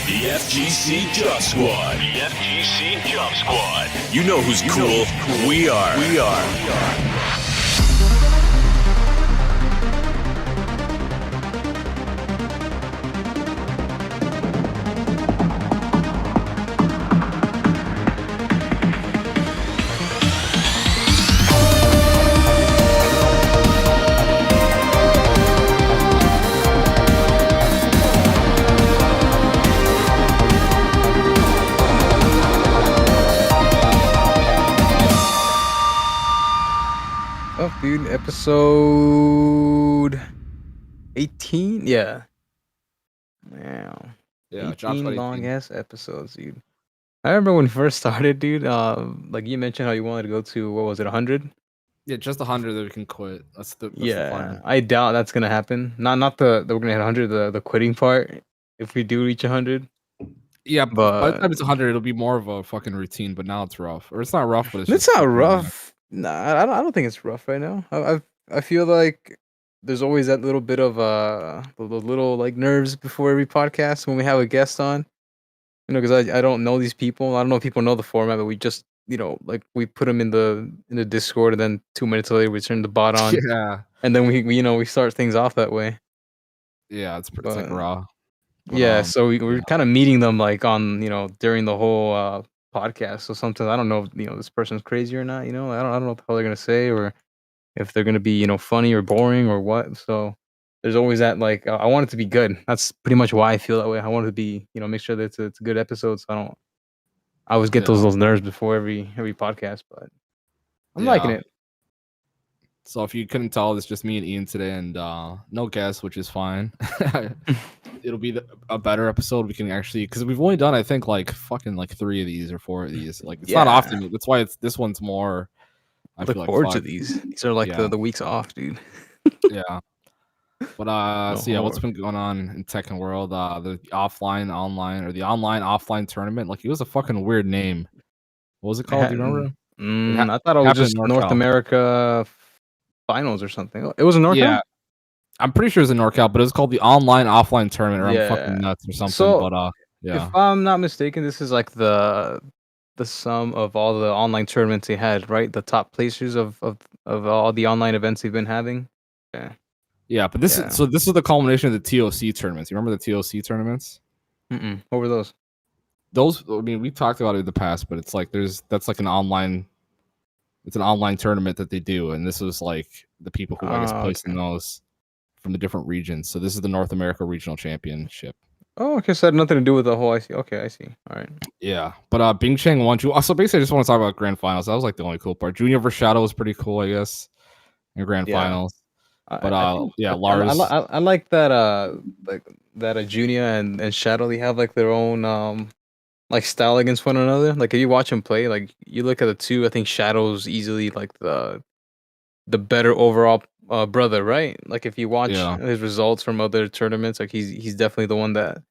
The FGC Jump Squad. The FGC Jump Squad. You know who's cool. We are. Dude, episode 18? Yeah. Wow. Yeah, 18 long ass episodes, dude. I remember when we first started, dude. Like you mentioned how you wanted to go to, what was it, 100? Yeah, just 100 that we can quit. That's the Yeah, I doubt that's gonna happen. Not that we're gonna hit 100, the quitting part. If we do reach 100. Yeah, but by the time it's 100, it'll be more of a fucking routine. But now it's rough, or it's not rough, but it's not rough. Nah, I don't think it's rough right now. I feel like there's always that little bit of the little like nerves before every podcast when we have a guest on. You know, because I don't know these people. I don't know if people know the format, but we just like we put them in the Discord, and then 2 minutes later we turn the bot on. Yeah, and then we start things off that way. Yeah, it's like raw. But, yeah, so we're kind of meeting them like on during the whole podcast. So sometimes I don't know if this person's crazy or not. I don't know what the hell they're gonna say, or if they're gonna be funny or boring or what. So there's always that like I want it to be good. That's pretty much why I feel that way. I want it to be make sure that it's a good episode. So I always get those nerves before every podcast, but I'm liking it. So if you couldn't tell, it's just me and Ian today, and no guests, which is fine. It'll be a better episode. We can actually, because we've only done I think like 3 of these or 4 of these. Like it's not often. That's why this one's more. I look forward to these. These are like the weeks off, dude. Yeah. But so yeah, what's been going on in Tekken world? The offline online or the online offline tournament. Like it was a fucking weird name. What was it called? Do you remember? I thought it was just North America finals or something. It was in NorCal? Yeah. I'm pretty sure it's in NorCal, but it's called the online offline tournament, or I'm fucking nuts or something. So, but yeah. If I'm not mistaken, this is like the sum of all the online tournaments they had, right? The top placers of all the online events they've been having. Yeah. Yeah, but this is the culmination of the TOC tournaments. You remember the TOC tournaments? What were those? Those, I mean, we talked about it in the past, but it's like that's like an online tournament that they do, and this was like the people who I guess placed in those from the different regions. So this is the North America Regional Championship. Oh, okay. So it had nothing to do with the whole IC. Okay, I see. All right. Yeah, but Bing Cheng won. So basically, I just want to talk about grand finals. That was like the only cool part. Junior vs Shadow was pretty cool, I guess, in grand finals. But Lars. I like that Junior and Shadow, they have like their own like style against one another. Like if you watch them play, like you look at the two, I think Shadow's easily like the better overall brother, right? Like if you watch his results from other tournaments, like he's definitely the one that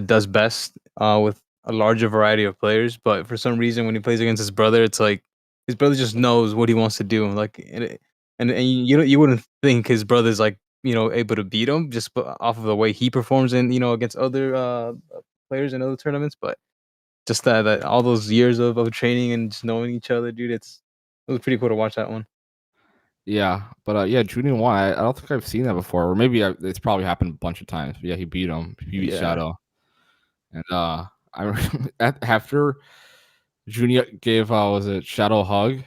does best with a larger variety of players. But for some reason, when he plays against his brother, it's like his brother just knows what he wants to do. Like and you wouldn't think his brother's like able to beat him just off of the way he performs in against other players in other tournaments. But just that all those years of training and just knowing each other, dude, it was pretty cool to watch that one. Yeah, but Junior won. I don't think I've seen that before, or maybe it's probably happened a bunch of times. But yeah, he beat him. He beat Shadow, and I after Junior gave was it Shadow a hug,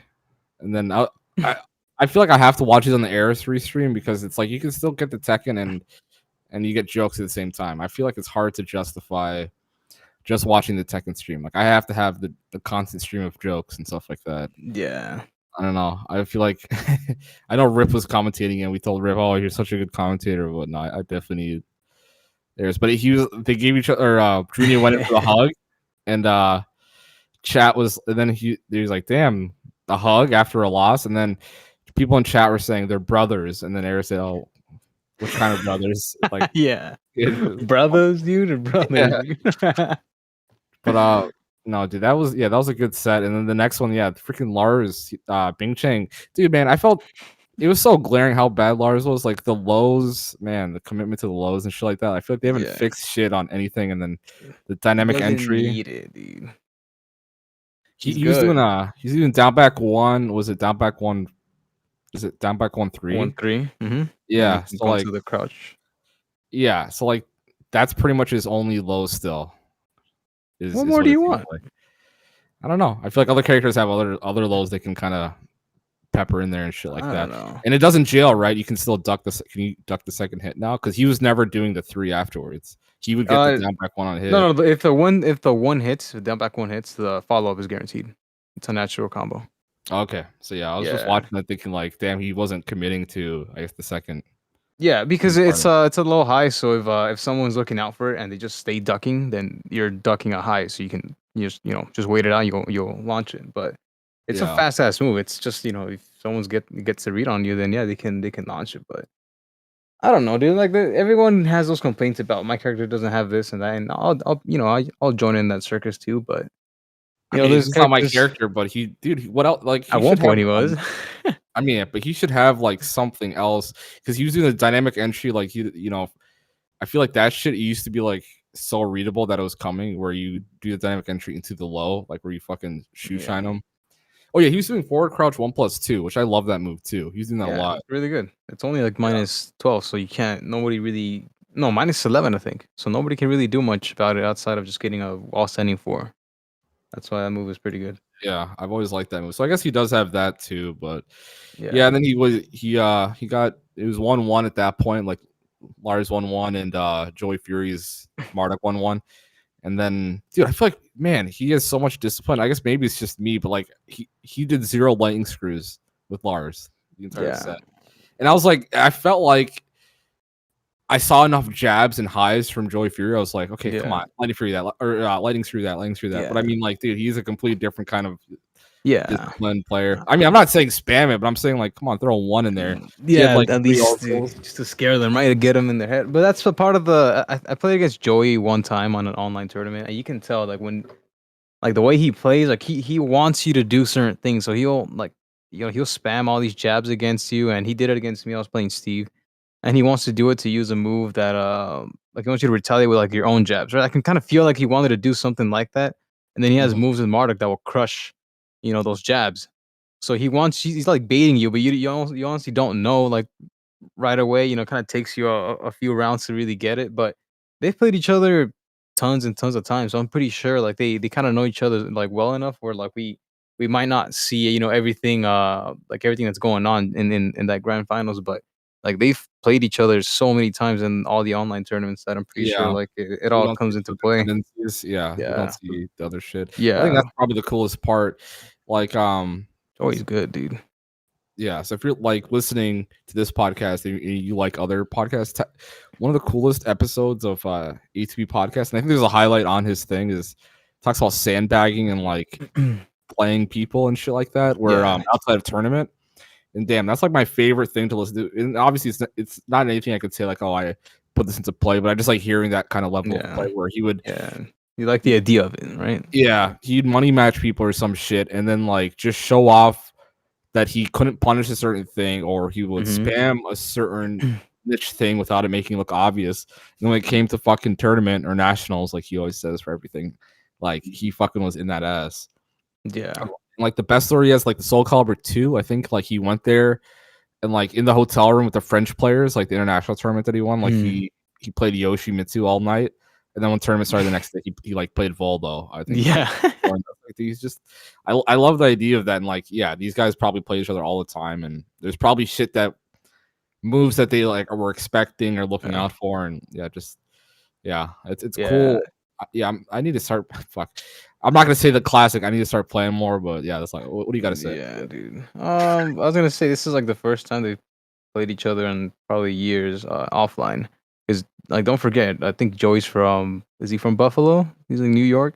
and then I feel like I have to watch it on the Ares restream because it's like you can still get the Tekken and you get jokes at the same time. I feel like it's hard to justify just watching the Tekken stream. Like I have to have the constant stream of jokes and stuff like that. Yeah. I don't know. I feel like I know Rip was commentating and we told Rip, "Oh, you're such a good commentator." But no, I definitely need theirs. But they gave each other. Junior went in for the hug, and chat was. And then he was like, "Damn, a hug after a loss." And then people in chat were saying they're brothers, and then Eric said, "Oh, which kind of brothers?" Like, brothers, dude, or brothers. Yeah. But no, dude, that was a good set. And then the next one, freaking Lars, Bing Cheng, dude, man, I felt it was so glaring how bad Lars was. Like the lows, man, the commitment to the lows and shit like that. I feel like they haven't Yeah. fixed shit on anything. And then the dynamic Doesn't entry. need it, dude. He was doing down back one. Was it down back one? Is it down back 1-3? 1-3. Mm-hmm. Yeah. And So come like, to the crouch. yeah. So like, that's pretty much his only low still. What more do you want? Like. I don't know. I feel like other characters have other lows they can kind of pepper in there and shit like I that. don't know. And it doesn't jail, right? You can still duck the. Can you duck the second hit now? Because he was never doing the 3 afterwards. He would get the down back one on hit. No. If the one hits, the down back one hits, the follow up is guaranteed. It's a natural combo. Okay, so yeah, I was just watching that thinking like, damn, he wasn't committing to I guess the second. Yeah, because it's a low high. So if someone's looking out for it and they just stay ducking, then you're ducking a high. So you can just wait it out. You'll launch it. But it's a fast ass move. It's just if someone's gets a read on you, then yeah, they can launch it. But I don't know, dude. Like everyone has those complaints about my character doesn't have this and that, and I'll join in that circus too. But I mean, it's not my character, but what else? Like at one point he was. I mean, but he should have like something else because he was doing the dynamic entry. Like I feel like that shit used to be like so readable that it was coming, where you do the dynamic entry into the low, like where you fucking shoe shine them. Oh yeah, he was doing forward crouch 1+2, which I love that move too. He's doing that a lot. It's really good. It's only like -12, so you can't. Nobody really. No, -11, I think. So nobody can really do much about it outside of just getting a wall standing 4. That's why that move is pretty good. Yeah, I've always liked that move. So I guess he does have that too, but yeah. And then he got it was 1-1 at that point, like Lars 1-1 and Joey Fury's Marduk 1-1. And then, dude, I feel like, man, he has so much discipline. I guess maybe it's just me, but like he did 0 lightning screws with Lars the entire set. And I was like, I felt like I saw enough jabs and highs from Joey Fury. I was like, okay, come on, lightning screw that, or lightning screw that. Yeah. But I mean, like, dude, he's a completely different kind of disciplined player. Yeah. I mean, I'm not saying spam it, but I'm saying like, come on, throw 1 in there. Yeah, like, at least just to scare them, right? To get them in their head. But that's a part of the. I played against Joey one time on an online tournament, and you can tell like when, like the way he plays, like he wants you to do certain things. So he'll like, he'll spam all these jabs against you, and he did it against me. I was playing Steve. And he wants to do it to use a move that, like he wants you to retaliate with like your own jabs, right? I can kind of feel like he wanted to do something like that, and then he has moves with Marduk that will crush, those jabs. So he's like baiting you, but you honestly don't know like right away. Kind of takes you a few rounds to really get it. But they've played each other tons and tons of times, so I'm pretty sure like they kind of know each other like well enough where like we might not see everything like everything that's going on in that grand finals, but like they've played each other so many times in all the online tournaments that I'm pretty sure like it all comes into play. Yeah, we don't see the other shit. Yeah, I think that's probably the coolest part. Like, always good, dude. Yeah, so if you're like listening to this podcast and you like other podcasts, one of the coolest episodes of A2B podcast, and I think there's a highlight on his thing, is talks about sandbagging and like playing people and shit like that, where outside of tournament. And damn, that's like my favorite thing to listen to. And obviously, it's not anything I could say like, oh, I put this into play, but I just like hearing that kind of level of play where he would. Yeah, you like the idea of it, right? Yeah, he'd money match people or some shit, and then like just show off that he couldn't punish a certain thing, or he would spam a certain niche thing without it making it look obvious. And when it came to fucking tournament or nationals, like he always says for everything, like he fucking was in that ass. Yeah. Like the best story is like the Soul Calibur 2. I think like he went there and like in the hotel room with the French players, like the international tournament that he won, like he played Yoshimitsu all night. And then when tournament started the next day, he like played Voldo. I think. Yeah. He's just I love the idea of that. And like, yeah, these guys probably play each other all the time. And there's probably shit that moves that they like were expecting or looking out for. And it's cool. Yeah, I need to start. Fuck, I'm not gonna say the classic. I need to start playing more. But yeah, that's like, what do you gotta say? Yeah, dude. I was gonna say this is like the first time they've played each other in probably years offline. Is like, don't forget, I think Joey's from. Is he from Buffalo? He's in New York.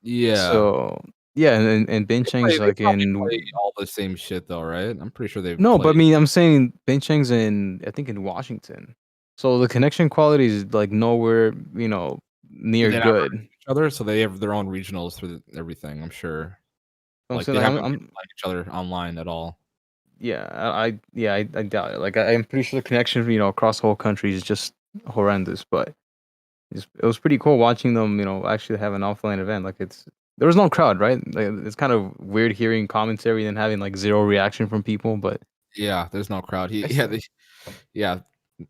Yeah. So yeah, and Ben Chang's like in all the same shit though, right? I'm pretty sure they've. No, but I mean, I'm saying Ben Chang's I think in Washington. So the connection quality is like nowhere, near good. Each other, so they have their own regionals for everything. I'm sure. I'm Like saying, they haven't like each other online at all. yeah, I doubt it. Like I'm pretty sure the connection, across the whole country is just horrendous. But it was pretty cool watching them, actually have an offline event. Like there was no crowd, right? Like, it's kind of weird hearing commentary and having like zero reaction from people. But Yeah, there's no crowd. I still- Yeah,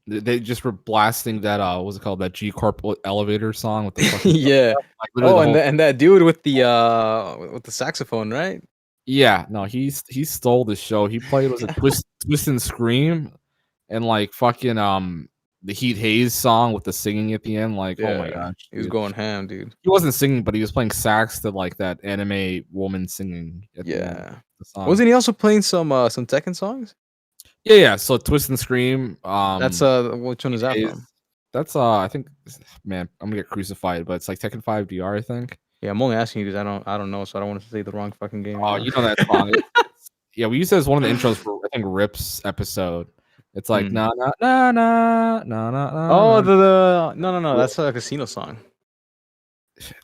they just were blasting that what's it called, that G Corp elevator song with the fucking yeah. like literally Oh, the whole. and that dude with the saxophone, right? Yeah, no, he stole the show. He played, was it Twist and Scream, and like fucking the Heat Haze song with the singing at the end. Like, oh my Yeah, gosh, he was dude. going ham, dude. He wasn't singing, but he was playing sax to like that anime woman singing at the end of Yeah. the song. Wasn't he also playing some Tekken songs? Yeah. So Twist and Scream. That's which one is that Haze, from? that's I think, man, I'm gonna get crucified, but it's like Tekken 5 DR, I think. Yeah, I'm only asking you because I don't know, so I don't want to say the wrong fucking game. Oh, you know that song. Yeah, we used it as one of the intros for, I think, Rip's episode. It's like Mm. na na na na na na. Oh, na. the no, that's a casino song.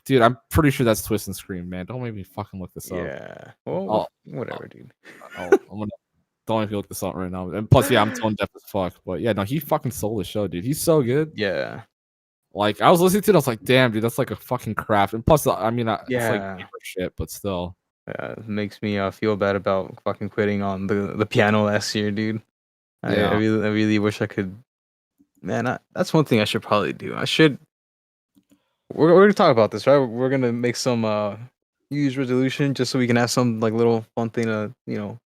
Dude, I'm pretty sure that's Twist and Scream, man. Don't make me fucking look this up. Yeah. Well, whatever, dude. I'm gonna don't make me look this up right now. And plus, yeah, I'm tone deaf as fuck. But yeah, no, he fucking stole the show, dude. He's so good. Yeah. Like, I was listening to it, I was like, damn, dude, that's like a fucking craft. And plus, I mean, it's Yeah. like gamer shit, but still. It makes me feel bad about fucking quitting on the piano last year, dude. I Yeah. really wish I could. Man, that's one thing I should probably do. I should. We're gonna talk about this, right? We're gonna make some New Year's resolution just so we can have some like little fun thing to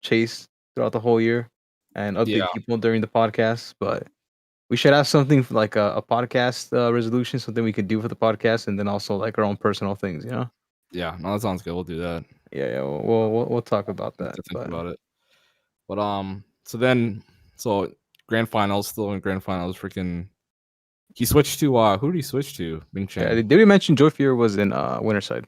chase throughout the whole year and update Yeah. people during the podcast. But we should have something like a podcast resolution, something we could do for the podcast, and then also like our own personal things, Yeah, no, that sounds good. We'll do that. Yeah. We'll talk about that. To think about it. But so grand finals, still in grand finals, freaking. He switched to who did he switch to? Bing Chen. Yeah, did we mention Joy Fear was in Winterside,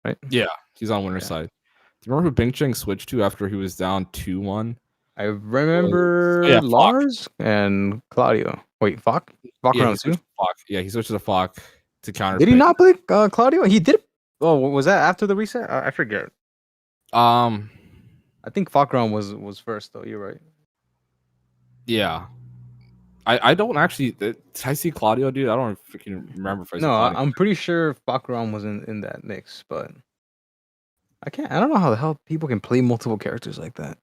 right? Yeah, he's on winner's side. Do you remember who Bing Chen switched to after he was down 2-1? I remember Lars and Claudio. Wait, Fok? Fok Yeah, round two? Yeah, he switched to Fok to counter. Did he not play Claudio? He did. Oh, was that after the reset? I forget. I think Fok round was first though. You're right. Yeah. I don't actually. Did I see Claudio, dude? I don't freaking remember if I saw Claudio. I'm pretty sure Fakram was in that mix, but I don't know how the hell people can play multiple characters like that.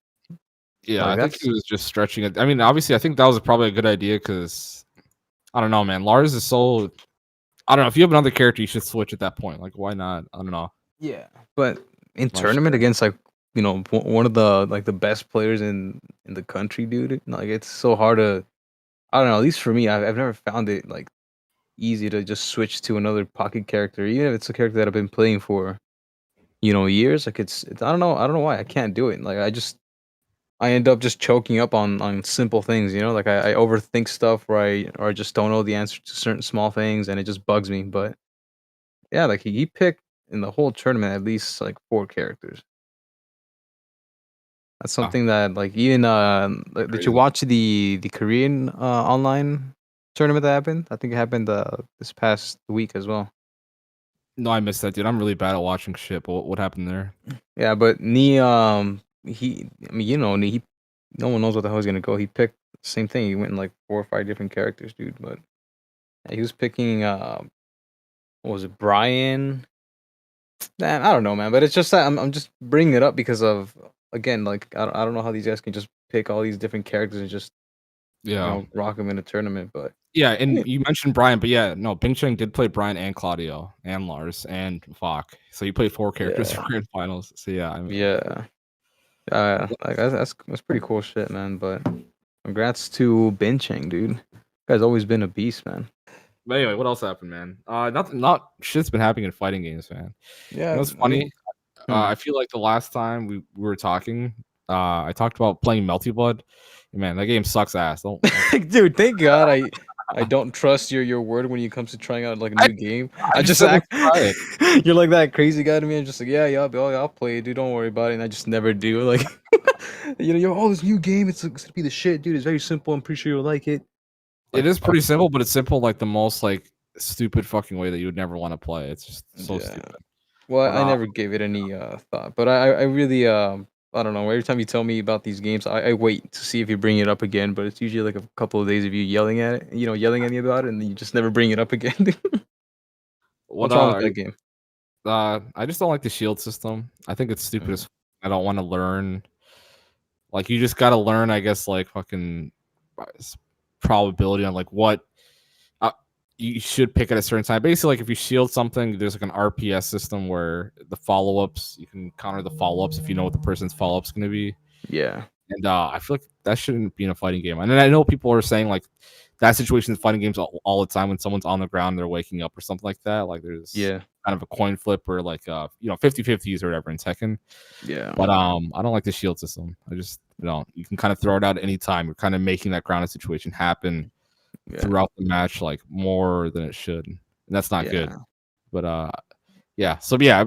Yeah, I think he was just stretching it. I mean, obviously, I think that was probably a good idea because I don't know, man. Lars is so. I don't know. If you have another character, you should switch at that point. Like, why not? I don't know. Yeah, but in tournament against like one of the like the best players in the country, dude. Like it's so hard to. I don't know. At least for me, I've never found it like easy to just switch to another pocket character, even if it's a character that I've been playing for, years. Like it's I don't know why I can't do it. Like I end up just choking up on simple things, Like I overthink stuff, or I just don't know the answer to certain small things, and it just bugs me. But yeah, like he picked in the whole tournament at least like 4 characters. That's something that like even did you watch the Korean online tournament that happened? I think it happened this past week as well. No, I missed that, dude. I'm really bad at watching shit. But what happened there? Yeah, but Nee he I mean Nee, no one knows what the hell he's gonna go. He picked the same thing. He went in like 4 or 5 different characters, dude. But yeah, he was picking what was it, Brian? Man, I don't know, man. But it's just that I'm just bringing it up because of again, like I don't know how these guys can just pick all these different characters and just rock them in a tournament. But yeah, and you mentioned Brian, but yeah, no, Bing Cheng did play Brian and Claudio and Lars and Fok. So he played 4 characters for grand finals. So yeah, I mean, like that's pretty cool shit, man. But congrats to Bing Cheng, dude. You guy's always been a beast, man. But anyway, what else happened, man? Not shit's been happening in fighting games, man. Yeah, it's funny. I feel like the last time we were talking, I talked about playing Melty Blood. Man, that game sucks ass. Don't dude. Thank God I don't trust your word when it comes to trying out like a new game. I just act. You're like that crazy guy to me. I'm just like, yeah, I'll play it, dude. Don't worry about it. And I just never do. Like, this new game. It's gonna be the shit, dude. It's very simple. I'm pretty sure you'll like it. It is pretty simple, but it's simple like the most like stupid fucking way that you would never want to play. It's just so stupid. Well, I never gave it any thought, but I really I don't know. Every time you tell me about these games, I wait to see if you bring it up again. But it's usually like a couple of days of you yelling at it, yelling at me about it, and then you just never bring it up again. What What's wrong with that game? I just don't like the shield system. I think it's stupid as I don't want to learn. Like you just got to learn, I guess, like fucking probability on like what you should pick at a certain time. Basically, like if you shield something, there's like an RPS system where the follow ups you can counter the follow ups if you know what the person's follow up's going to be. Yeah. And I feel like that shouldn't be in a fighting game. And then I know people are saying like that situation in fighting games all the time when someone's on the ground, they're waking up or something like that. Like there's kind of a coin flip or like 50-50s or whatever in Tekken. Yeah. But I don't like the shield system. I just you can kind of throw it out at any time. You're kind of making that grounded situation happen throughout the match like more than it should. And that's not good. But yeah. So yeah.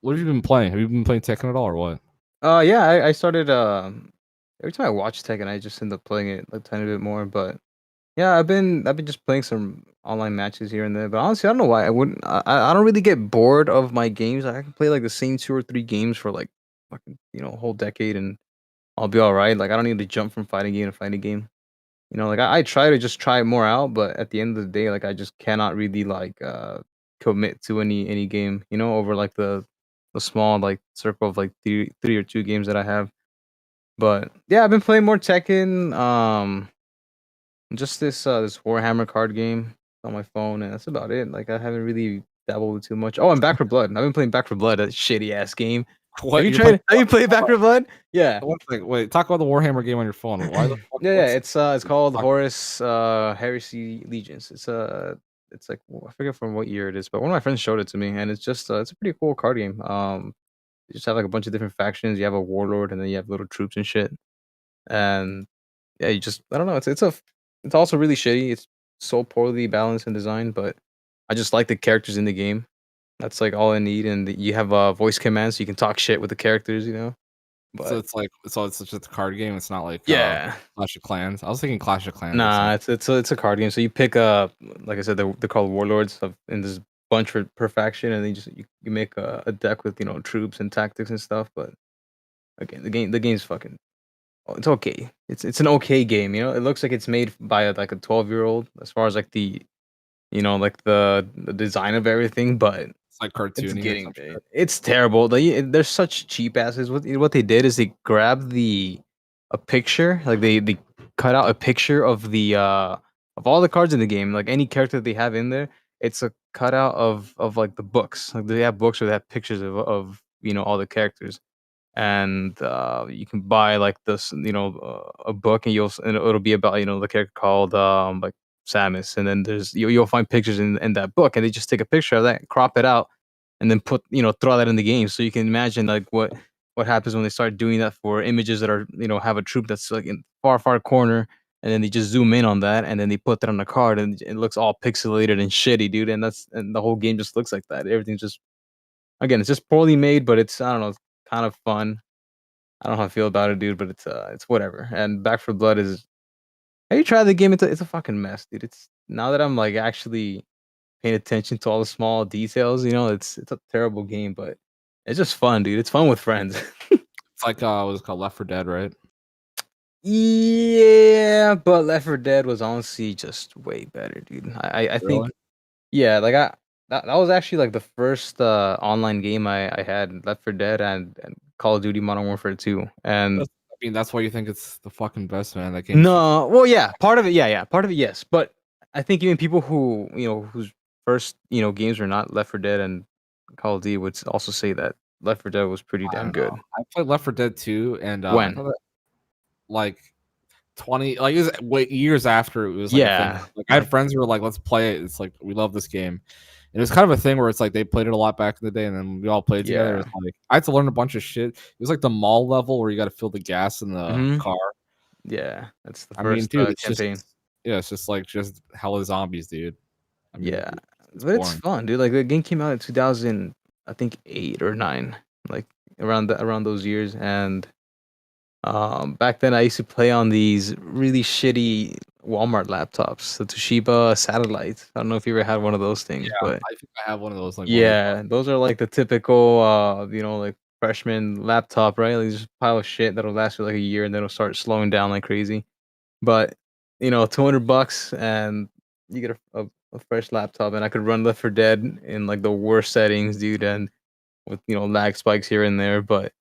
What have you been playing? Have you been playing Tekken at all or what? Yeah, I started every time I watch Tekken, I just end up playing it a tiny bit more. But yeah, I've been just playing some online matches here and there. But honestly, I don't know why I wouldn't. I don't really get bored of my games. I can play like the same 2 or 3 games for like fucking a whole decade, and I'll be all right. Like I don't need to jump from fighting game to fighting game. Like I try to just try more out, but at the end of the day, like I just cannot really like commit to any game. Over like the small like circle of like three or 2 games that I have. But yeah, I've been playing more Tekken. Just this Warhammer card game on my phone, and that's about it. Like I haven't really dabbled with too much. Oh, and Back for Blood. I've been playing Back for Blood, that shitty ass game. What Have you played Back for Blood? Yeah. Wait, talk about the Warhammer game on your phone. Why the fuck? Yeah, it's called Horus Heresy Legions. It's like I forget from what year it is, but one of my friends showed it to me, and it's just it's a pretty cool card game. You just have like a bunch of different factions. You have a warlord, and then you have little troops and shit. And yeah, you just I don't know. It's also really shitty. It's so poorly balanced and designed, but I just like the characters in the game. That's like all I need, and you have voice commands, so you can talk shit with the characters. So But it's like it's just a card game. It's not like yeah, Clash of Clans. I was thinking Clash of Clans. nah, it's a card game. So you pick like I said, they're called warlords in this bunch per faction, and then you make a deck with troops and tactics and stuff. But again, the game's fucking. It's okay. It's an okay game. It looks like it's made by like a 12-year-old as far as like like the design of everything, but It's like it's cartoony. getting it's terrible. They're such cheap asses. What they did is they grabbed a picture, like they cut out a picture of the of all the cards in the game, like any character that they have in there. It's a cutout of like the books. Like they have books where they have pictures of all the characters, and you can buy like this a book, and it'll be about the character called like Samus, and then you'll find pictures in that book, and they just take a picture of that, crop it out, and then throw that in the game, so you can imagine like what happens when they start doing that for images that are have a troop that's like in far corner, and then they just zoom in on that, and then they put that on the card, and it looks all pixelated and shitty, dude, and the whole game just looks like that. Everything's just again, it's just poorly made, but it's I don't know, it's kind of fun. I don't know how I feel about it, dude, but it's whatever. And Back for Blood is. Have you tried the game? It's a fucking mess, dude. It's now that I'm like actually paying attention to all the small details. It's a terrible game, but it's just fun, dude. It's fun with friends. It's like what's it called, Left 4 Dead, right? Yeah, but Left 4 Dead was honestly just way better, dude. I think Really? yeah, like that was actually like the first online game I had, Left 4 Dead and Call of Duty Modern Warfare 2. And That's why you think it's the fucking best, man. That game. no, well, yeah, part of it, yeah, part of it, yes. But I think even people who whose first games were not Left 4 Dead and Call of Duty would also say that Left 4 Dead was pretty I damn don't know. good. I played Left 4 Dead 2, and I When? thought that, like 20, like it was years after it was like a Yeah, thing. Like I had friends who were like, "Let's play it." It's like we love this game. And it was kind of a thing where it's like they played it a lot back in the day, and then we all played together. yeah, It's like I had to learn a bunch of shit. It was like the mall level where you got to fill the gas in the hmm car. yeah. That's the I mean, first dude, it's campaign. just like just hella zombies, dude. I mean, Yeah, it's but it's boring. fun, dude. Like the game came out in 2000, I think 8 or 9, like around those years. And back then I used to play on these really shitty Walmart laptops, the Toshiba satellites. I don't know if you ever had one of those things, Yeah, but I think I have one of those. Like one of those. yeah, those are like the typical, like freshman laptop, right? Like just a pile of shit that'll last you like a year and then it'll start slowing down like crazy. But $200 and you get a fresh laptop, and I could run Left 4 Dead in like the worst settings, dude, and with lag spikes here and there. But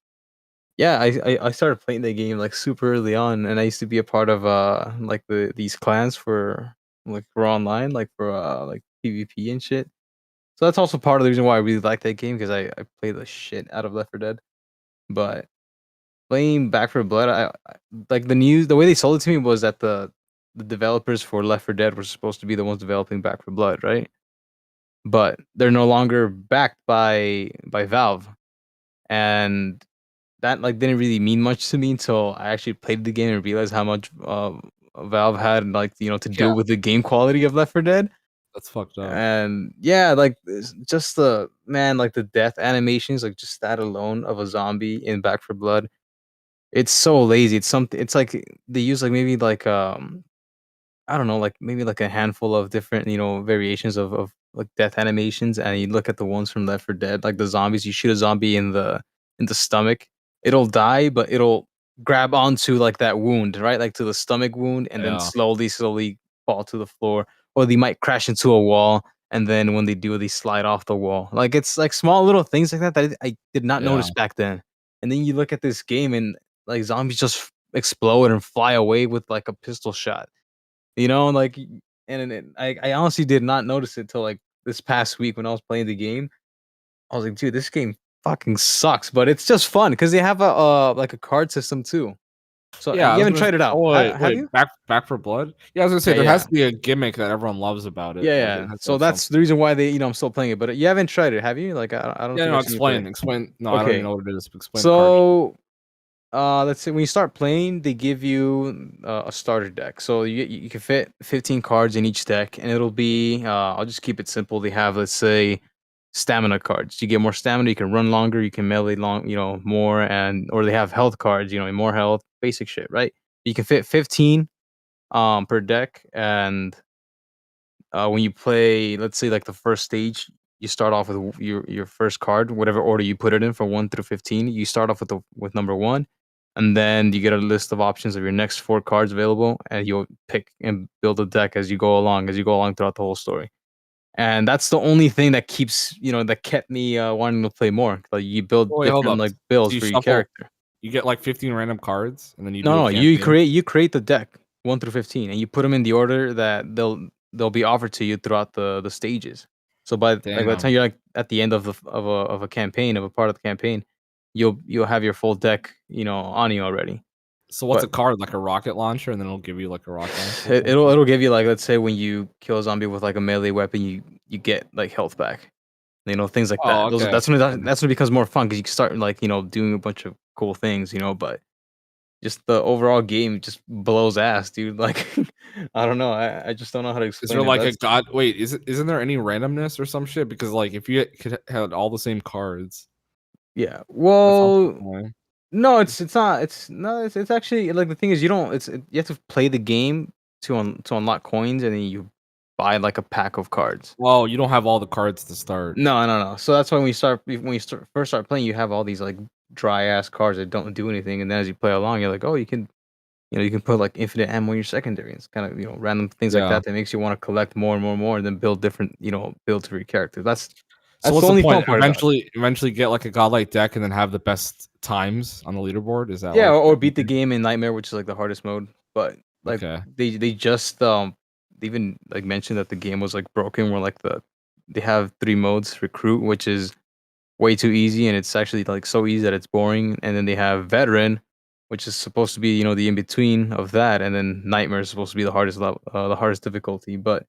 yeah, I started playing the game like super early on, and I used to be a part of like these clans for online, like for like PvP and shit. So that's also part of the reason why I really like that game because I play the shit out of Left 4 Dead. But playing Back for Blood, I like the way they sold it to me was that the developers for Left 4 Dead were supposed to be the ones developing Back for Blood, right? But they're no longer backed by Valve, and that like didn't really mean much to me until I actually played the game and realized how much Valve had like to Yeah, do with the game quality of Left 4 Dead. that's fucked up. And yeah, like just the man, like the death animations, like just that alone of a zombie in Back for Blood, it's so lazy. It's something. It's like they use like maybe like I don't know, like maybe like a handful of different, variations of like death animations, and you look at the ones from Left 4 Dead, like the zombies. You shoot a zombie in the stomach, it'll die, but it'll grab onto like that wound, right, like to the stomach wound, and then Yeah, slowly fall to the floor, or they might crash into a wall, and then when they do, they slide off the wall. Like it's like small little things like that that I did not yeah. notice back then. And then you look at this game, and like zombies just explode and fly away with like a pistol shot. Like, and I honestly did not notice it till like this past week when I was playing the game. I was like, dude, this game fucking sucks, but it's just fun because they have a like a card system too. So Yeah, I you was haven't gonna. tried it out, Oh have wait, you? back for blood. Yeah, I was gonna say Yeah, there has yeah, to be a gimmick that everyone loves about it. yeah, Like it yeah. has to So have that's something. the reason why I'm still playing it, but you haven't tried it, have you? Like, I don't Yeah, think no, I've seen you play. explain. No, I don't even Okay, know what it is. Explain the card. so let's say when you start playing, they give you a starter deck. So you can fit 15 cards in each deck, and it'll be I'll just keep it simple. They have, let's say, stamina cards. You get more stamina, you can run longer, you can melee more, and or they have health cards. More health, basic shit, right? You can fit 15 per deck, and when you play, let's say like the first stage, you start off with your first card, whatever order you put it in, from 1 through 15. You start off with number one, and then you get a list of options of your next four cards available, and you'll pick and build a deck as you go along throughout the whole story. And that's the only thing that that kept me wanting to play more. Like you build Oh wait, hold different up. like So builds you for your shuffle. character. You get like 15 random cards, and then you No, do a no, you campaign. create the deck 1 through 15, and you put them in the order that they'll be offered to you throughout the stages. So by the time Damn. you're like at the end of a campaign, of a part of the campaign, you'll have your full deck, on you already. So what's a But card like a rocket launcher, and then it'll give you like a rocket launcher or it, it'll something? it'll give you, like, let's say when you kill a zombie with like a melee weapon, you get like health back. Things like Oh, that. okay. That's when it becomes more fun because you can start like doing a bunch of cool things. But just the overall game just blows ass, dude. Like, I don't know. I just don't know how to Is there explain it. like a That's god? Wait, isn't there any randomness or some shit? Because like if you could had all the same cards, Yeah. that sounds Well, annoying. no, it's not. It's no. It's actually, like, the thing is, you don't. You have to play the game to unlock coins, and then you buy like a pack of cards. Well, you don't have all the cards to start. No, no, no. So that's why first start playing, you have all these like dry ass cards that don't do anything, and then as you play along, you're like, oh, you can put like infinite ammo in your secondary. It's kind of random things like Yeah. that makes you want to collect more and more and more, and then build different builds for your character. That's So that's the what's the only fun point? part about it. Eventually get like a godlike deck and then have the best times on the leaderboard. Is that Yeah, like or the beat the idea? game in Nightmare, which is like the hardest mode. But like Okay. they just they even like mentioned that the game was like broken. Where like they have three modes: recruit, which is way too easy, and it's actually like so easy that it's boring. And then they have veteran, which is supposed to be the in between of that, and then Nightmare is supposed to be the hardest level, the hardest difficulty. But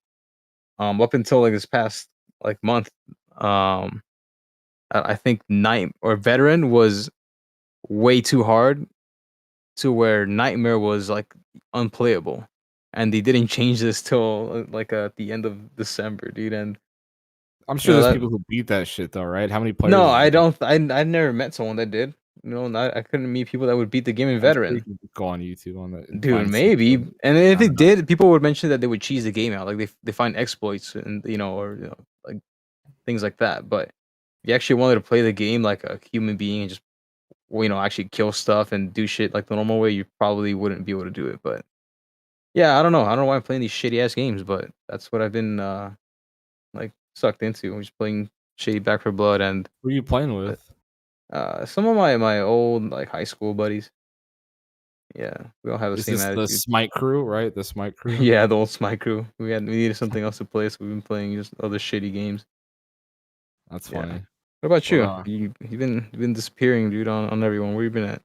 up until like this past like month, I think night or veteran was way too hard, to where Nightmare was like unplayable, and they didn't change this till like at the end of December, dude. And I'm sure there's that people who beat that shit though, right? How many players no, is I there? don't. I never met someone that did. I couldn't meet people that would beat the game in I'm sure you veteran. can go on YouTube on that and Dude, find some maybe. shit. And if I they don't know. did, people would mention that they would cheese the game out. Like they find exploits, and or like things like that. But if you actually wanted to play the game like a human being and just actually kill stuff and do shit like the normal way, you probably wouldn't be able to do it. But yeah, I don't know. I don't know why I'm playing these shitty ass games, but that's what I've been like sucked into. I'm just playing shitty Back for Blood and Who are you playing with? some of my old like high school buddies. Yeah, we all have the Is same this the attitude. Smite crew, right? The Smite crew. Yeah, the old Smite crew. We needed something else to play, so we've been playing just other shitty games. That's Yeah. funny. What about But, you? You've been disappearing, dude, on everyone. Where you been at?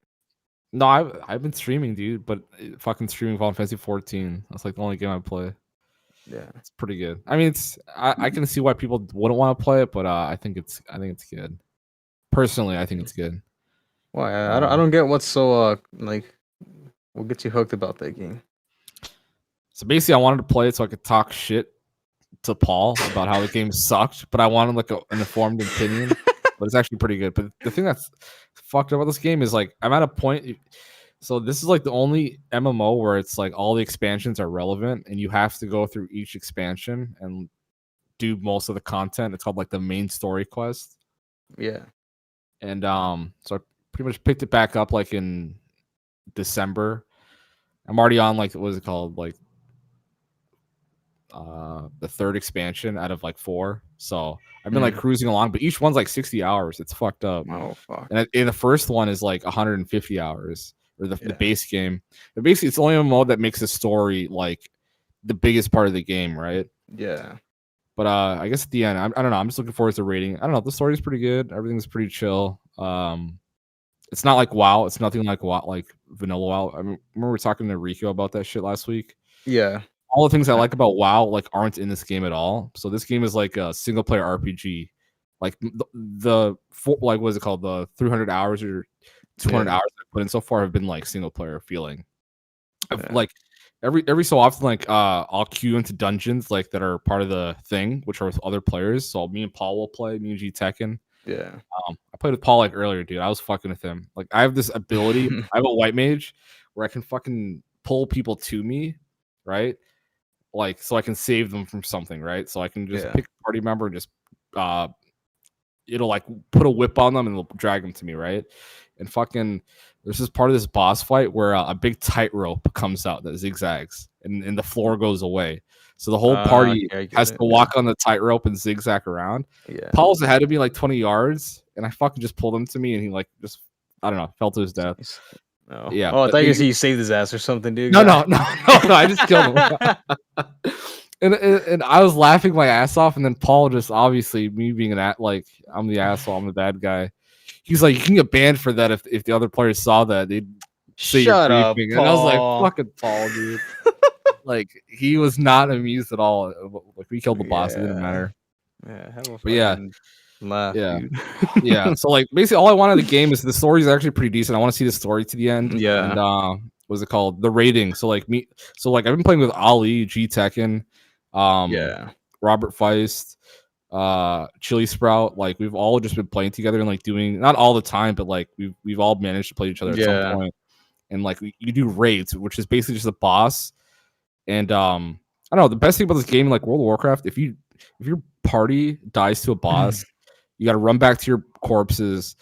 No, I've been streaming, dude, but fucking streaming Final Fantasy 14. That's like the only game I play. Yeah. It's pretty good. I mean, I can see why people wouldn't want to play it, but I think it's good. Personally, I think it's good. Why? I don't get what's so like what gets you hooked about that game. So basically, I wanted to play it so I could talk shit to Paul about how the game sucked, but I wanted like an informed opinion. But it's actually pretty good. But the thing that's fucked up about this game is like I'm at a point. So this is like the only MMO where it's like all the expansions are relevant, and you have to go through each expansion and do most of the content. It's called like the main story quest. Yeah. And so I pretty much picked it back up like in December. I'm already on like what is it called? Like the third expansion out of like 4. So I've been like cruising along, but each one's like 60 hours. It's fucked up. Oh fuck. And the first one is like 150 hours, or the base game. But basically, it's the only MMO that makes the story like the biggest part of the game, right? Yeah. But I guess at the end, I don't know. I'm just looking forward to rating. I don't know. The story's pretty good. Everything's pretty chill. It's not like WoW. It's nothing like WoW, like vanilla WoW. I remember we were talking to Rico about that shit last week. Yeah. All the things I like about WoW like aren't in this game at all. So this game is like a single player RPG. Like like what is it called? The 300 hours or 200 hours I put in so far have been like single player feeling. Like every so often, like I'll queue into dungeons like that are part of the thing, which are with other players. So me and Paul will play, me and G Tekken. Yeah. I played with Paul like earlier, dude. I was fucking with him. Like I have this ability. I have a white mage where I can fucking pull people to me, right? Like so I can save them from something, right? So I can just pick a party member and just it'll like put a whip on them and it'll drag them to me, right? And fucking there's this part of this boss fight where a big tightrope comes out that zigzags and the floor goes away. So the whole party has to walk on the tightrope and zigzag around. Yeah. Paul's ahead of me like 20 yards, and I fucking just pulled him to me, and he like just I don't know, fell to his death. No. Yeah. Oh, I thought you saved his ass or something, dude. No, I just killed him. And I was laughing my ass off, and then Paul just obviously me being like I'm the asshole, I'm the bad guy. He's like, you can get banned for that if the other players saw that, they'd say Shut you're up, griefing. Paul. And I was like, fucking Paul, dude. Like he was not amused at all. Like we killed the boss, it didn't matter. Yeah, have a fucking laugh, dude. Yeah. So like basically all I want of the game is the story is actually pretty decent. I want to see the story to the end. Yeah. And what's it called? The rating. So like I've been playing with Ali, G Tekken, Robert Feist, Chili Sprout. Like we've all just been playing together and like doing not all the time, but like we've all managed to play each other at some point. And like you do raids, which is basically just a boss. And I don't know, the best thing about this game, like World of Warcraft, if your party dies to a boss, you got to run back to your corpses.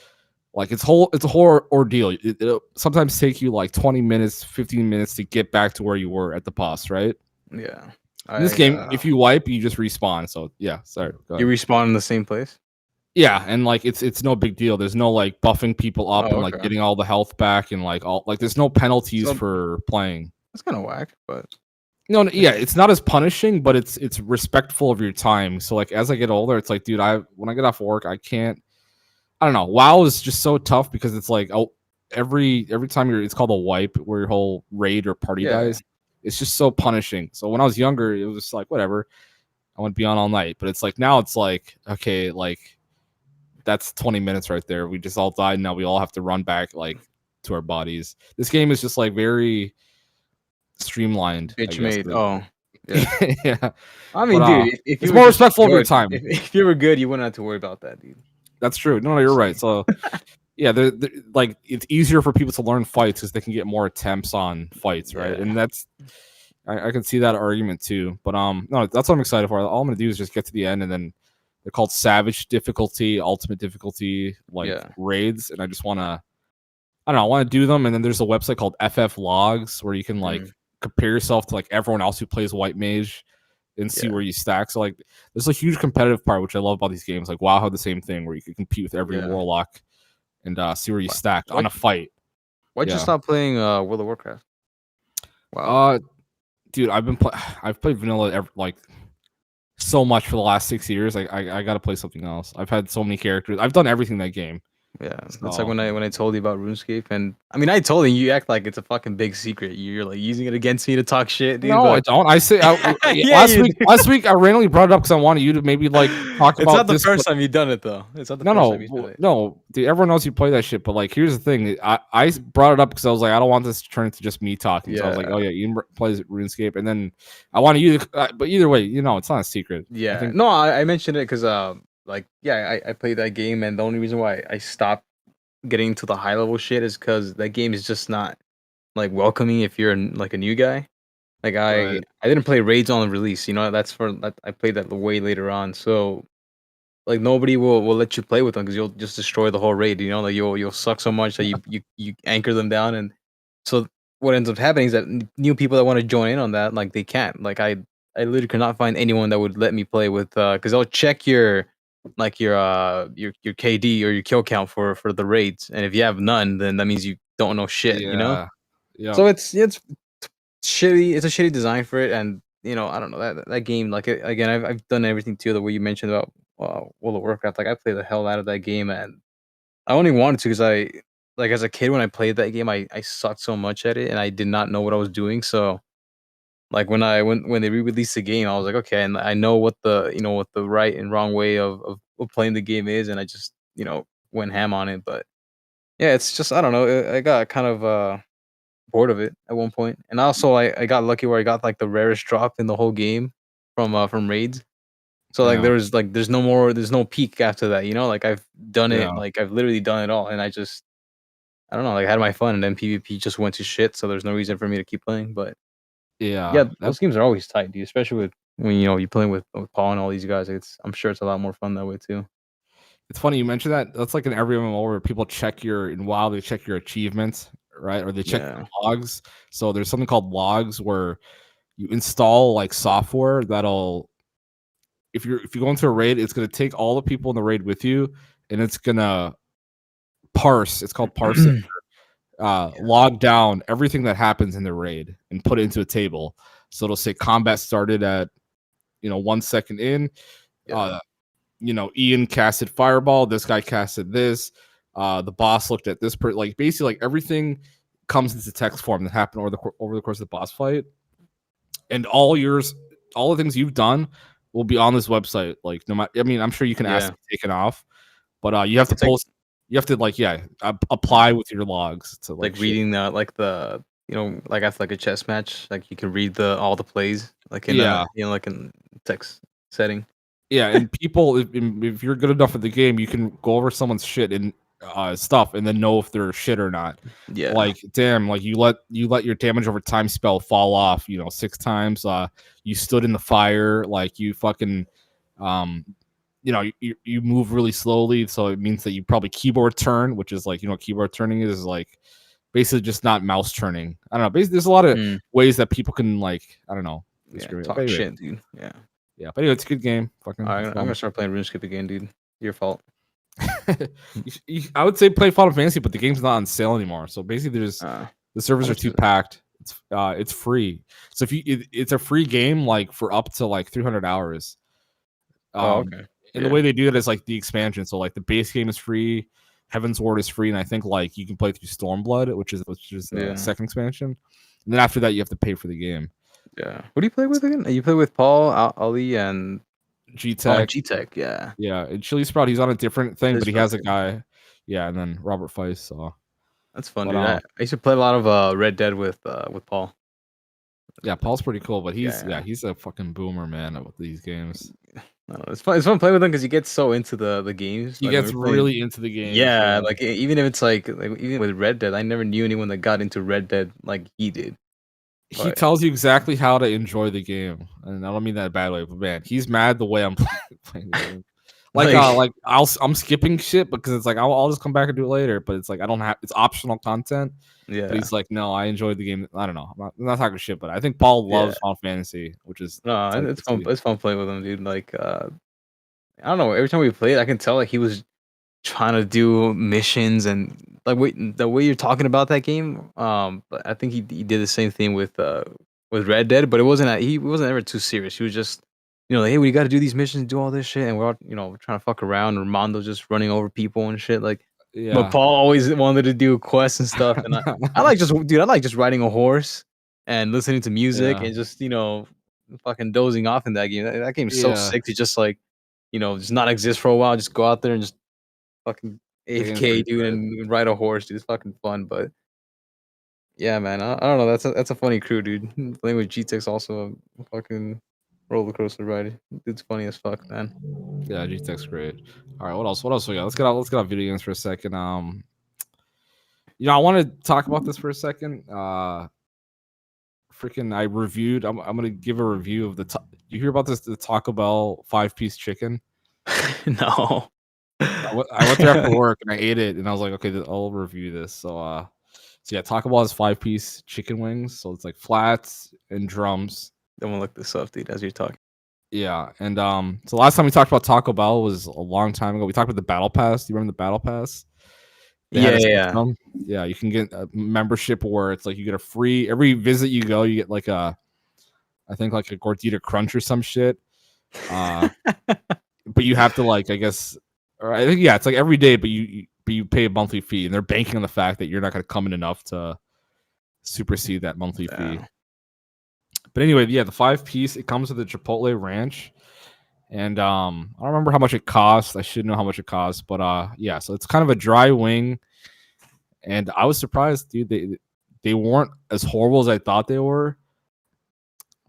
Like it's a whole ordeal. It'll sometimes take you like 20 minutes, 15 minutes to get back to where you were at the boss, right? Yeah. In this game, if you wipe, you just respawn. So yeah, sorry. You respawn in the same place? Yeah, and like it's no big deal. There's no like buffing people up and like getting all the health back and like all like there's no penalties for playing. That's kind of whack, but no, yeah, it's not as punishing, but it's respectful of your time. So like as I get older, it's like, dude, when I get off work, I don't know. WoW is just so tough because it's like every time it's called a wipe where your whole raid or party dies. It's just so punishing. So when I was younger, it was just like whatever. I wouldn't be on all night. But it's like now it's like, okay, like that's 20 minutes right there. We just all died. Now we all have to run back like to our bodies. This game is just like very streamlined. Bitch made. Oh, yeah. Yeah. I mean, dude, if it's more respectful of your time. If you were good, you wouldn't have to worry about that, dude. That's true. No, you're right. So, yeah, they're like it's easier for people to learn fights because they can get more attempts on fights, right? And that's I can see that argument too. But no, that's what I'm excited for. All I'm gonna do is just get to the end, and then they're called Savage difficulty, Ultimate difficulty, like raids, and I just want to I don't know, I want to do them, and then there's a website called FF Logs where you can like Mm, compare yourself to like everyone else who plays White Mage and see yeah, where you stack. So like, there's a huge competitive part which I love about these games. Like WoW had the same thing where you could compete with every yeah. Warlock and see where you Why, stack on why'd, a fight. why'd you Yeah. stop playing World of Warcraft? Wow. Uh, dude, I've played vanilla like so much for the last 6 years. I got to play something else. I've had so many characters. I've done everything in that game. Yeah, that's like So when I told you about RuneScape, and I mean I told you, you act like it's a fucking big secret. You're like using it against me to talk shit, dude. no, I But don't. I say yeah, yeah, you do. last week I randomly brought it up because I wanted you to maybe like talk It's not about the this. first time you've done it though. It's not the No, first time you no, said it. no, dude. Everyone knows you play that shit, but like, here's the thing. I brought it up because I was like, I don't want this to turn into just me talking. So I was like, Yeah, oh yeah, Ian plays RuneScape, and then I wanted you to. But either way, it's not a secret. I yeah. think. No, I mentioned it because like yeah, I played that game, and the only reason why I stopped getting to the high level shit is because that game is just not like welcoming if you're like a new guy. Like Right. I didn't play raids on the release. That's for that I played that way later on. So like nobody will let you play with them because you'll just destroy the whole raid. Like you'll suck so much that you anchor them down, and so what ends up happening is that new people that want to join in on that, like they can't. Like I literally could not find anyone that would let me play with because they'll check your like your KD or your kill count for the raids, and if you have none, then that means you don't know shit. Yeah. Yeah. So it's shitty. It's a shitty design for it, and I don't know that game. Like again, I've done everything too. The way you mentioned about World of Warcraft, like I played the hell out of that game, and I only wanted to because I like as a kid when I played that game, I sucked so much at it, and I did not know what I was doing. So like when they re-released the game, I was like, okay, and I know what the right and wrong way of playing the game is, and I just went ham on it. But yeah, it's just I don't know. I got kind of bored of it at one point. And also I got lucky where I got like the rarest drop in the whole game from raids. So like Yeah. there's no peak after that, Like I've done it, Yeah. like I've literally done it all and I don't know, like I had my fun and then PvP just went to shit, so there's no reason for me to keep playing. But Yeah. yeah, those games are always tight, dude, especially with when you're playing with Paul and all these guys. I'm sure it's a lot more fun that way too. It's funny you mentioned that. That's like in every MMO where people check in WoW, they check your achievements, right? Or they check Yeah. your logs. So there's something called logs where you install like software that'll if you go into a raid, it's gonna take all the people in the raid with you and it's gonna parse. It's called parsing. Yeah. Log down everything that happens in the raid and put it into a table. So it'll say combat started at 1 second in. Yeah. Ian casted fireball. This guy casted this. The boss looked at this. Like basically, like everything comes into text form that happened over the course of the boss fight, and all the things you've done will be on this website. Like no matter, I mean, I'm sure you can ask Yeah. to take it off, but you have to It's like post. You have to apply with your logs to like shit. reading the like after like a chess match, like you can read the all the plays like in Yeah, like in text setting. yeah, and people, if you're good enough at the game, you can go over someone's shit and stuff, and then know if they're shit or not. Yeah. Like, damn, like you let your damage over time spell fall off, 6 times. You stood in the fire, like you fucking, you move really slowly, so it means that you probably keyboard turn, which is like, keyboard turning is like basically just not mouse turning. I don't know. Basically, there's a lot of Mm, ways that people can like, I don't know, yeah. discriminate. But Talk anyway, shit, dude. Yeah. yeah, but anyway, it's a good game. Fucking All right, I'm fun. gonna start playing RuneScape again, dude. Your fault. I would say play Final Fantasy, but the game's not on sale anymore. So basically, the servers How are much too is it? packed. It's free. So if it's a free game like for up to like 300 hours. Oh, Um, okay. and the Yeah. way they do it is like the expansion. So like the base game is free, Heaven's Ward is free, and I think like you can play through Stormblood, which is the Yeah. second expansion. And then after that, you have to pay for the game. Yeah. Who do you play with again? You play with Paul, Ali, and G and Tech, G-Tech. Yeah. yeah, and Chili Sprout. He's on a different thing, Chili but he Sprout, has a yeah. guy. Yeah, and then Robert Feist. So, That's fun, but dude. I used to play a lot of Red Dead with Paul. yeah, Paul's pretty cool, but Yeah. he's a fucking boomer, man, with these games. I don't know. It's fun. It's fun playing with him because he gets so into the games. He Like when gets we're playing. really into the games. Yeah, Yeah. like even if it's like even with Red Dead, I never knew anyone that got into Red Dead like he did. He But tells you exactly how to enjoy the game. And I don't mean that in a bad way, but man, he's mad the way I'm playing the game. like I'm skipping shit because it's like I'll just come back and do it later. But it's like I don't have it's optional content. yeah, But he's like, no, I enjoyed the game. I don't know. I'm not talking shit, but I think Paul yeah. loves Final Fantasy, which is No, exciting it's to fun. see. It's fun playing with him, dude. Like, I don't know. Every time we played, I can tell like he was trying to do missions and like the way you're talking about that game. But I think he did the same thing with Red Dead, but he wasn't ever too serious. He was just like, hey, we got to do these missions, do all this shit, and we're all trying to fuck around. And Armando's just running over people and shit. Like, but Yeah. Paul always wanted to do quests and stuff, and I like just riding a horse and listening to music Yeah. and just fucking dozing off in that game. That game's so Yeah. sick to just like just not exist for a while. Just go out there and just fucking The game's AFK, pretty dude, great. and ride a horse, dude. It's fucking fun, but yeah, man. I don't know. That's a funny crew, dude. Playing with GTEX also a fucking roller coaster ride. Dude's funny as fuck, man. Yeah, GTX great. All right, what else? What else we got? Let's get out video games for a second. I want to talk about this for a second. Freaking, I reviewed. I'm gonna give a review of you hear about this? The Taco Bell 5-piece chicken. No. I went there after work and I ate it, and I was like, okay, I'll review this. So yeah, Taco Bell has 5-piece chicken wings, so it's like flats and drums. I'm gonna look this up, dude, as you're talking. Yeah, and so last time we talked about Taco Bell was a long time ago. We talked about the Battle Pass. Do you remember the Battle Pass? They had a system. Yeah, you can get a membership where it's like you get a free every visit you go, you get like I think like a Gordita Crunch or some shit. But you have to like I guess, or I think it's like every day, but you pay a monthly fee, and they're banking on the fact that you're not going to come in enough to supersede that monthly fee. But anyway, yeah, the 5-piece it comes with a Chipotle ranch. And I don't remember how much it costs. I should know how much it costs, but yeah. So it's kind of a dry wing, and I was surprised, dude. They weren't as horrible as I thought they were.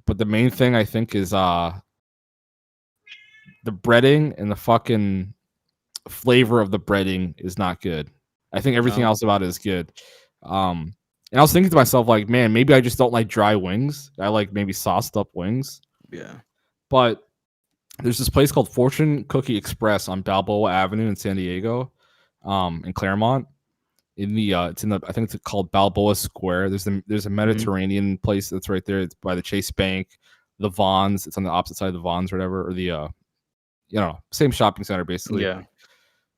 But the main thing I think is the breading and the fucking flavor of the breading is not good. I think everything else about it is good. And I was thinking to myself, like, man, maybe I just don't like dry wings. I like maybe sauced up wings. Yeah, but there's this place called Fortune Cookie Express on Balboa Avenue in San Diego, in Claremont. I think it's called Balboa Square. There's a Mediterranean place that's right there. It's by the Chase Bank, the Vons. It's on the opposite side of the Vons, or whatever, or the same shopping center basically. yeah.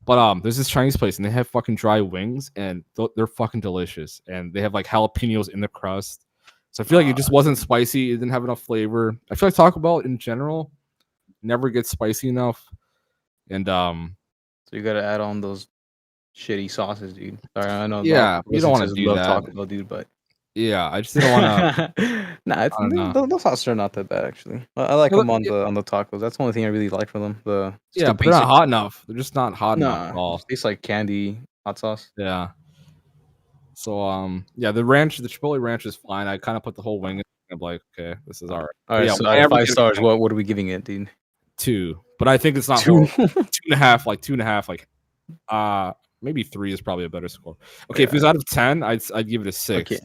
But there's this Chinese place, and they have fucking dry wings, and they're fucking delicious. And they have like jalapenos in the crust. So I feel like it just wasn't spicy. It didn't have enough flavor. I feel like Taco Bell in general never gets spicy enough. And so you gotta add on those shitty sauces, dude. Sorry, I know. Yeah, you don't want to do that. Taco Bell, dude, but yeah, I just didn't want to. Nah, those sauces are not that bad actually. I like them on the tacos. That's the only thing I really like from them. But they're not hot enough. They're just not hot enough at all. It tastes like candy hot sauce. Yeah. So yeah, the Chipotle ranch is fine. I kind of put the whole wing in. I'm like, okay, this is all right. All right, yeah, so out of 5 stars, what are we giving it, dude? 2, but I think it's not 2. 2.5, like 2.5, like maybe 3 is probably a better score. Okay, if it was out of 10, I'd give it a 6. Okay.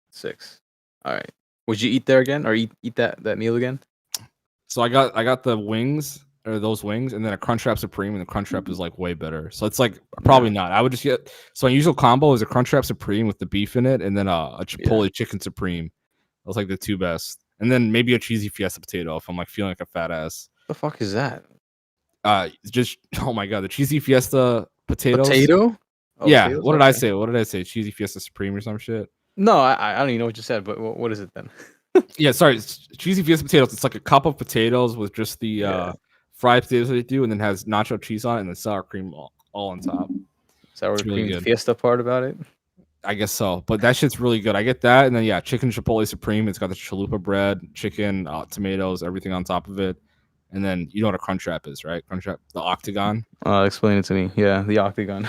6. All right. Would you eat there again, or eat that meal again? So I got the wings, or those wings, and then a Crunchwrap Supreme, and the Crunchwrap is like way better. So it's like probably not. I would just get my usual combo is a Crunchwrap Supreme with the beef in it, and then a Chipotle Chicken Supreme. Those like the 2 best, and then maybe a cheesy Fiesta potato if I'm like feeling like a fat ass. The fuck is that? Just oh my god, the cheesy Fiesta potatoes. Potato? Oh, yeah. Potatoes? What did I say? What did I say? Cheesy Fiesta Supreme or some shit? No, I don't even know what you said. But what is it then? Yeah, sorry. It's cheesy Fiesta potatoes. It's like a cup of potatoes with just the fried potatoes that they do, and then has nacho cheese on it and then sour cream all on top. Sour cream good. Fiesta part about it? I guess so, but that shit's really good. I get that, and then chicken Chipotle Supreme. It's got the chalupa bread, chicken, tomatoes, everything on top of it, and then you know what a Crunchwrap is, right? Crunchwrap, the Octagon. Explain it to me. Yeah, the Octagon.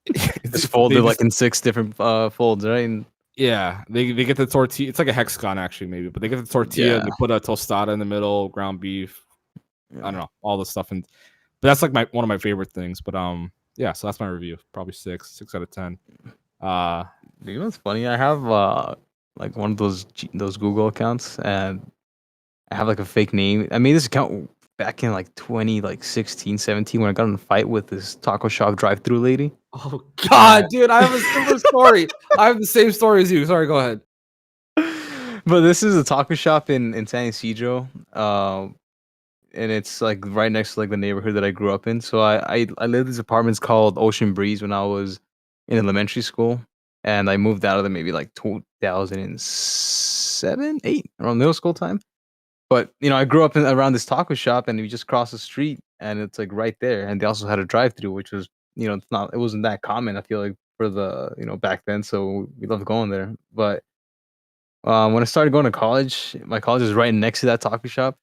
It's folded like in 6 different folds, right? And yeah, they get the tortilla. It's like a hexagon actually, maybe, but they get the tortilla. They put a tostada in the middle, ground beef. I don't know, all the stuff, but that's like one of my favorite things. But yeah, so that's my review. Probably 6 out of 10. You know what's funny? I have like one of those Google accounts, and I have like a fake name. I made this account back in like 16, 17 when I got in a fight with this taco shop drive-through lady. Oh God, dude, I have a similar story. I have the same story as you. Sorry, go ahead. But this is a taco shop in San Ysidro. And it's like right next to like the neighborhood that I grew up in. So I lived in these apartments called Ocean Breeze when I was in elementary school, and I moved out of them maybe like 2007, 8 around middle school time. But I grew up around this taco shop, and we just crossed the street, and it's like right there. And they also had a drive-through, which was it wasn't that common. I feel like for the back then, so we loved going there. But when I started going to college, my college is right next to that taco shop.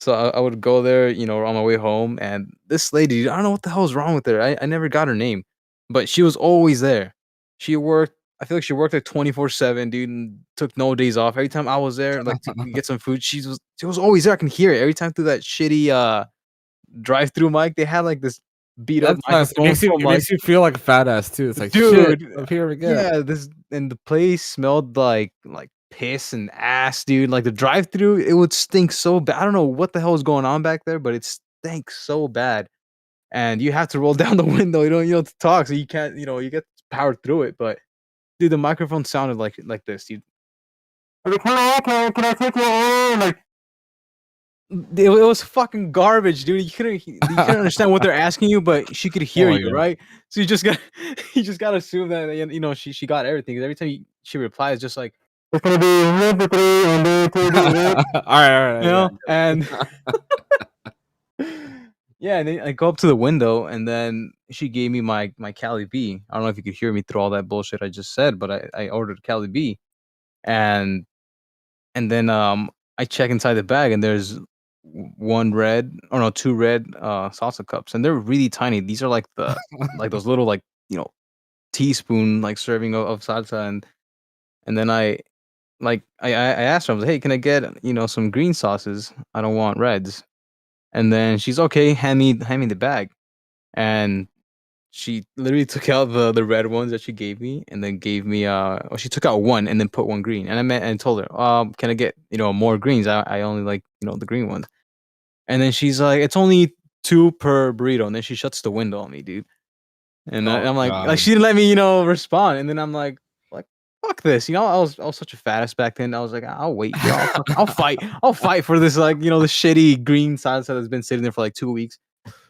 So I would go there, on my way home, and this lady, I don't know what the hell was wrong with her. I never got her name, but she was always there. She worked. I feel like she worked like 24/7, dude, and took no days off. Every time I was there, like to get some food, she was always there. I can hear it every time through that shitty drive-through mic. They had like this beat up That's nice. It microphone makes you, from it like, makes you feel like a fat ass too. It's like, shit, dude, I'm here again. yeah, and the place smelled like piss and ass, dude. Like the drive-through, it would stink so bad. I don't know what the hell was going on back there, but it stank so bad. And you have to roll down the window. You don't to talk, so you can't. You get powered through it. But dude, the microphone sounded like this, dude. Hello, can I take your order? Like it was fucking garbage, dude. You couldn't understand what they're asking you, but she could hear my you, God. right? So you just got you just gotta assume that she got everything. 'Cause every time she replies, just like it's gonna be All right, yeah. and yeah, and then I go up to the window, and then she gave me my Cali B. I don't know if you could hear me through all that bullshit I just said, but I ordered Cali B, and then I check inside the bag, and there's two red salsa cups, and they're really tiny. These are like those little teaspoon like serving of salsa, and then I asked her, I was like, hey, can I get some green sauces? I don't want reds. And then she's okay, hand me the bag. And she literally took out the red ones that she gave me, and then gave me she took out one and then put one green. And I told her, can I get more greens? I only like the green ones. And then she's like, it's only two per burrito. And then she shuts the window on me, dude. And Oh I'm like God. she didn't let me respond. And then I'm like fuck this. I was such a fatass back then. I was like, I'll wait. I'll fight. I'll fight for this the shitty green salsa that's been sitting there for like 2 weeks.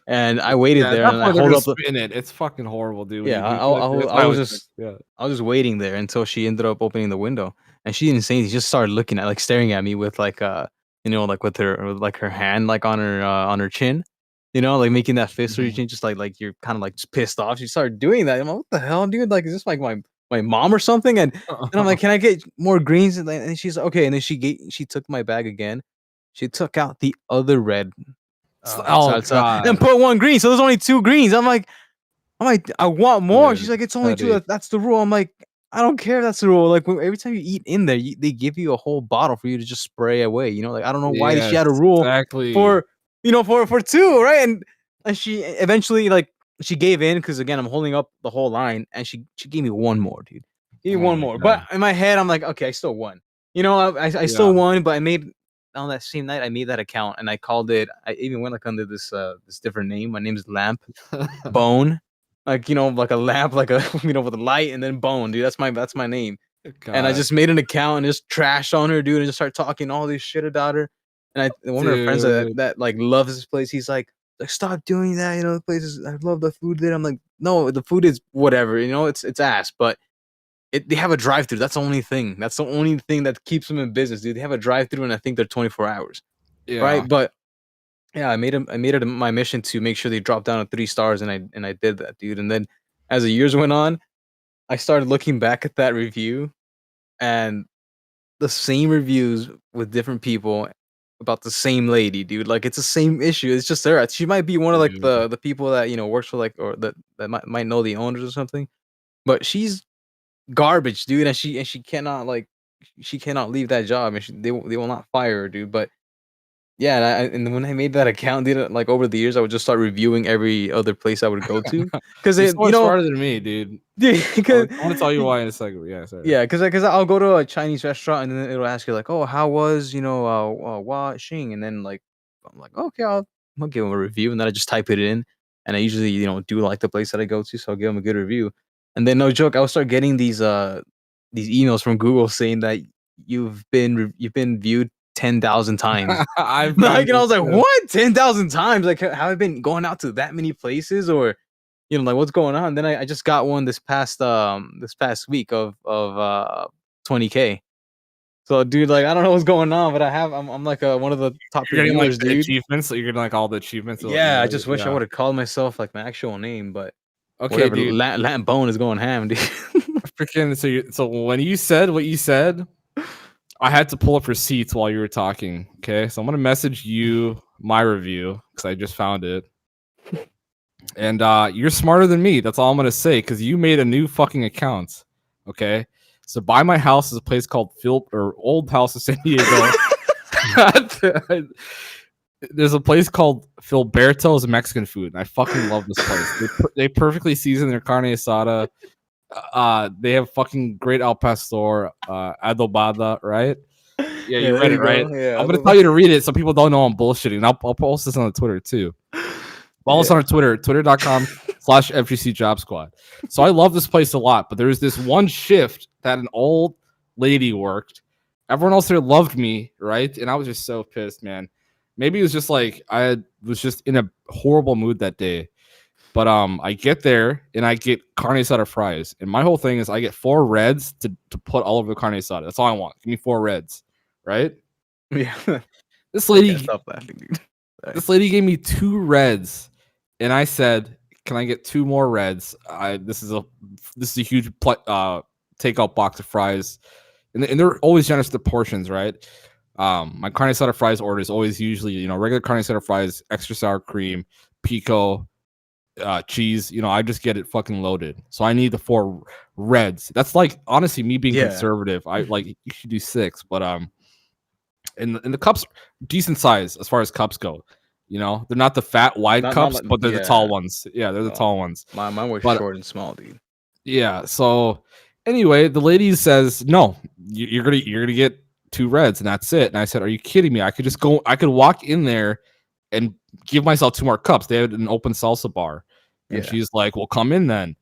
And I waited Yeah, at there, that and I point they're hold gonna up the spin it. It's fucking horrible, dude. When yeah. you do I, that's I, I my was always think. just Yeah. I was just waiting there until she ended up opening the window, and she didn't say anything. She just started looking at staring at me with like with her hand on her chin, like making that fist or your chin, just like you're kind of like just pissed off. She started doing that. I'm like, what the hell, dude? Like, is this like my mom or something? And I'm like, can I get more greens? And she's like, okay. And then she took my bag again. She took out the other red Oh salsa and God. put one green. So there's only two greens. I'm like, I want more. She's Dude, like, it's only two. petty. That's the rule. I'm like, I don't care if that's the rule. Like every time you eat in there, they give you a whole bottle for you to just spray away. Like I don't know why she Yes, had a rule exactly. for for two, right? And she eventually she gave in because again I'm holding up the whole line, and she gave me one more, dude. Give me Oh one my more. But God. in my head, I'm like, okay, I still won. I Yeah. still won, but I made on that same night I made that account and I called it. I even went under this different name. My name's Lamp Bone, like a lamp, like a with a light, and then Bone, dude. That's my name. And I God, just made an account and just trashed on her, dude, and just started talking all this shit about her. And one of her friends dude. that like loves this place, he's like stop doing that. The place is. I love the food there. I'm like, no, the food is whatever. It's ass, but they have a drive through. That's the only thing. That's the only thing that keeps them in business, dude. They have a drive through, and I think they're 24 hours, Yeah. right? But yeah, I made it my mission to make sure they dropped down to 3 stars, and I did that, dude. And then as the years went on, I started looking back at that review, and the same reviews with different people about the same lady, dude. Like it's the same issue. It's just her. She might be one of like Dude. the people that works for or that might know the owners or something, but she's garbage, dude. And she cannot she cannot leave that job, and they will not fire her, dude. But yeah, and when I made that account, dude, like over the years, I would just start reviewing every other place I would go to, because You're so much smarter than me, dude. dude, I because wanna tell you why in a second. Yeah, sorry. yeah, because I'll go to a Chinese restaurant, and then it'll ask you like, oh, how was Wa Xing, and then like I'm like, okay, gonna give them a review, and then I just type it in, and I usually do like the place that I go to, so I'll give them a good review. And then no joke, I will start getting these emails from Google saying that you've been viewed 10,000 times. I've Like, and I was like, gotten what? 10,000 times? Like, have I been going out to that many places, or like what's going on? Then I just got one this past week of 20K. So, dude, like, I don't know what's going on, but I'm like one of the top you're getting like reviewers, the dude. achievements, so you're getting like all the achievements. Yeah, I just wish I would have called myself like my actual name, but Okay, whatever. dude. Latin Bone is going ham, dude. Freaking so when you said what you said, I had to pull up receipts while you were talking. Okay, so I'm gonna message you my review because I just found it. And you're smarter than me. That's all I'm gonna say because you made a new fucking account. Okay, so by my house is a place called Old House of San Diego. There's a place called Filberto's Mexican food, and I fucking love this place. They perfectly season their carne asada. They have fucking great al pastor, adobada, right? Yeah, you read it, right? Yeah, I'm gonna tell you to read it so people don't know I'm bullshitting. And I'll post this on the Twitter too. Follow us on our Twitter, twitter.com/FGC Job Squad. So I love this place a lot, but there was this one shift that an old lady worked. Everyone else there loved me, right? And I was just so pissed, man. Maybe it was just like I was just in a horrible mood that day. But I get there and I get carne asada fries. And my whole thing is I get 4 reds to put all over the carne asada. That's all I want. Give me 4 reds, right? Yeah. This lady, stop laughing, dude. this lady gave me 2 reds, and I said, "Can I get 2 more reds?" This is a huge takeout box of fries, and they're always generous to portions, right? My carne asada fries order is always usually regular carne asada fries, extra sour cream, pico. Cheese, I just get it fucking loaded. So I need the 4 reds. That's like honestly me being conservative. I like you should do 6, but and the cups decent size as far as cups go. They're not the fat wide cups, but they're the tall ones. Yeah, they're the tall ones. Mine were short and small, dude. Yeah. So anyway, the lady says, "No, you're gonna get 2 reds, and that's it." And I said, "Are you kidding me? I could just go. I could walk in there and give myself 2 more cups." They had an open salsa bar. And she's like, "Well, come in then."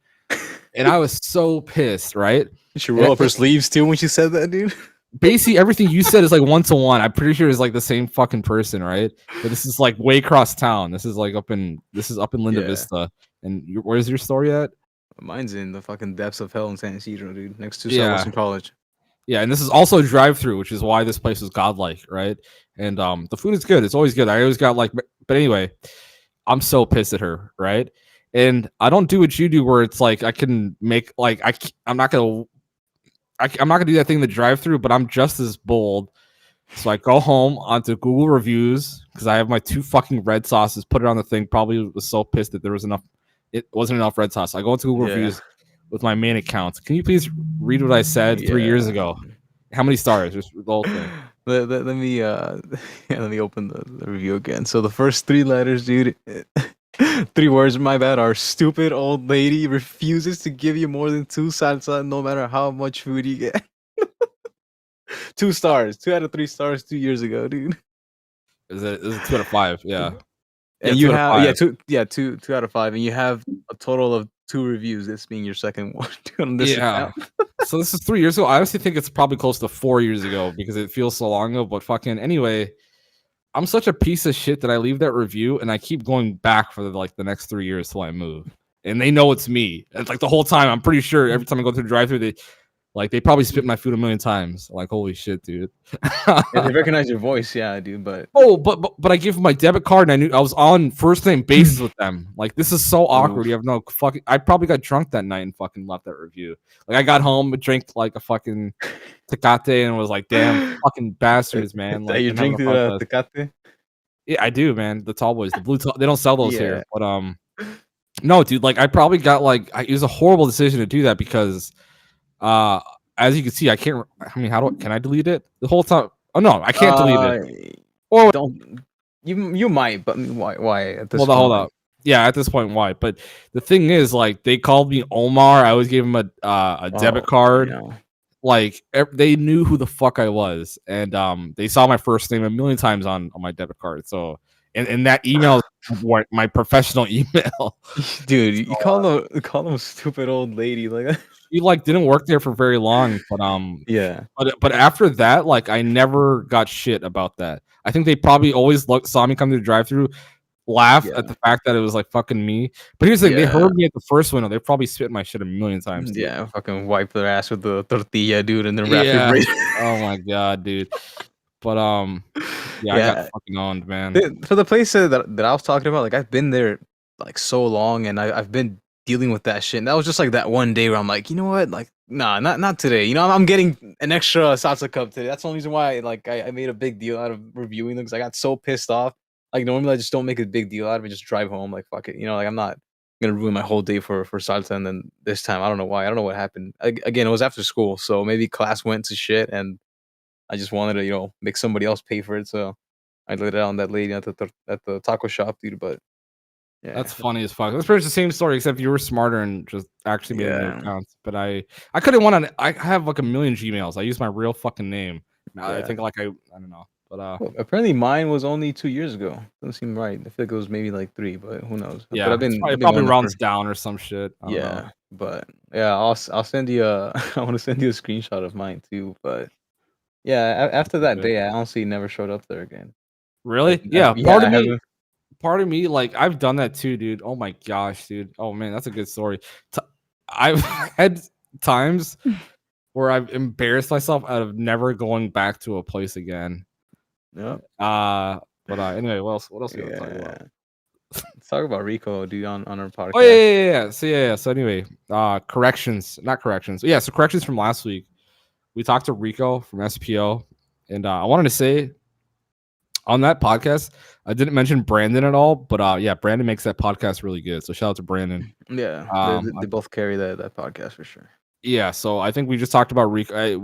And I was so pissed, right? She roll up her sleeves too when she said that, dude. Basically, everything you said is like 1-to-1. I'm pretty sure it's like the same fucking person, right? But this is like way across town. This is up in Linda Vista. And where's your story at? Mine's in the fucking depths of hell in San Isidro, dude, next to Southwestern College. Yeah, and this is also a drive-through, which is why this place is godlike, right? And the food is good. It's always good. I always got but anyway, I'm so pissed at her, right? And I don't do what you do, where it's like I can make I'm not gonna do that thing in the drive-through, but I'm just as bold. So I go home onto Google reviews because I have my 2 fucking red sauces, put it on the thing. Probably was so pissed that it wasn't enough red sauce. I go into Google reviews with my main account. Can you please read what I said 3 years ago? How many stars? Just the whole thing. Let me let me open the review again. So the first 3 letters, dude. 3 words, my bad, are stupid old lady refuses to give you more than 2 salsa no matter how much food you get. 2 stars. 2 out of 3 stars 2 years ago, dude. Is it 2 out of 5? Yeah. And you have 2 out of 5, and you have a total of 2 reviews. This being your second one on this account. So this is 3 years ago. I honestly think it's probably close to 4 years ago because it feels so long ago. But fucking anyway, I'm such a piece of shit that I leave that review and I keep going back for the next 3 years till I move. And they know it's me. It's like the whole time. I'm pretty sure every time I go through the drive-thru, they probably spit my food a million times. Like, holy shit, dude. They recognize your voice, yeah, dude. But I gave them my debit card and I knew I was on first name basis with them. Like, this is so awkward. You have no fucking. I probably got drunk that night and fucking left that review. Like, I got home, drank like a fucking Tecate and was like, damn, fucking bastards, man. Like, you drink the Tecate? Yeah, I do, man. The tall boys, the blue. They don't sell those here, but no, dude. Like, I probably got it was a horrible decision to do that because. As you can see, I can't. I mean, can I delete it the whole time? Oh no, I can't delete it. Or don't you might, but why at this point? Hold up. Yeah, at this point, why? But the thing is, like, they called me Omar. I always gave them a debit card. No. Like, they knew who the fuck I was, and they saw my first name a million times on my debit card. So, and that email is my professional email. Dude, you call them stupid old lady like She like didn't work there for very long, yeah. but after that, like I never got shit about that. I think they probably always saw me come to the drive-through, laugh Yeah. at the fact that it was like fucking me. But here's the thing: they Yeah. heard me at the first window. They probably spit my shit a million times. Dude. Yeah, fucking wipe their ass with the tortilla, dude, and then wrap your Yeah. brain. Oh my god, dude. But yeah, I got Yeah. fucking owned, man. For the place that I was talking about, like I've been there like so long, and I've been dealing with that shit. And that was just like that one day where I'm like, you know what, like nah, not today. You know, I'm getting an extra salsa cup today. That's the only reason why like I made a big deal out of reviewing them because I got so pissed off. Like normally I just don't make a big deal out of it, just drive home. Like fuck it, you know, like I'm not gonna ruin my whole day for salsa. And then this time I don't know why, I don't know what happened. Again, it was after school, so maybe class went to shit, and I just wanted to make somebody else pay for it. So I laid it on that lady at the taco shop, dude. But yeah, That's funny as fuck. That's pretty much the same story, except you were smarter and just actually made a new yeah, account. But I couldn't want to. I have like a million Gmails. I use my real fucking name. I yeah. think like I don't know. But Well, apparently mine was only 2 years ago. Doesn't seem right. I feel like it was maybe like 3, but who knows? But yeah, I've it been probably going there for rounds down or some shit. I don't know. yeah. But yeah, I'll send you a I want to send you a screenshot of mine too. But yeah, after that Okay. day, I honestly never showed up there again. Really? I, Yeah. yeah, I haven't. Part of me, like I've done that too, dude. Oh my gosh, dude. Oh man, that's a good story. I've had times where I've embarrassed myself out of never going back to a place again. Yeah, But anyway, what else we gotta talk yeah. about? Let's talk about Rico, dude, on our podcast. Oh yeah. So anyway, corrections, not corrections. Yeah, so corrections from last week. We talked to Rico from SPO, and I wanted to say on that podcast, I didn't mention Brandon at all, but yeah, Brandon makes that podcast really good. So shout out to Brandon. Yeah, they both carry that podcast for sure. Yeah, so I think we just talked about Rico.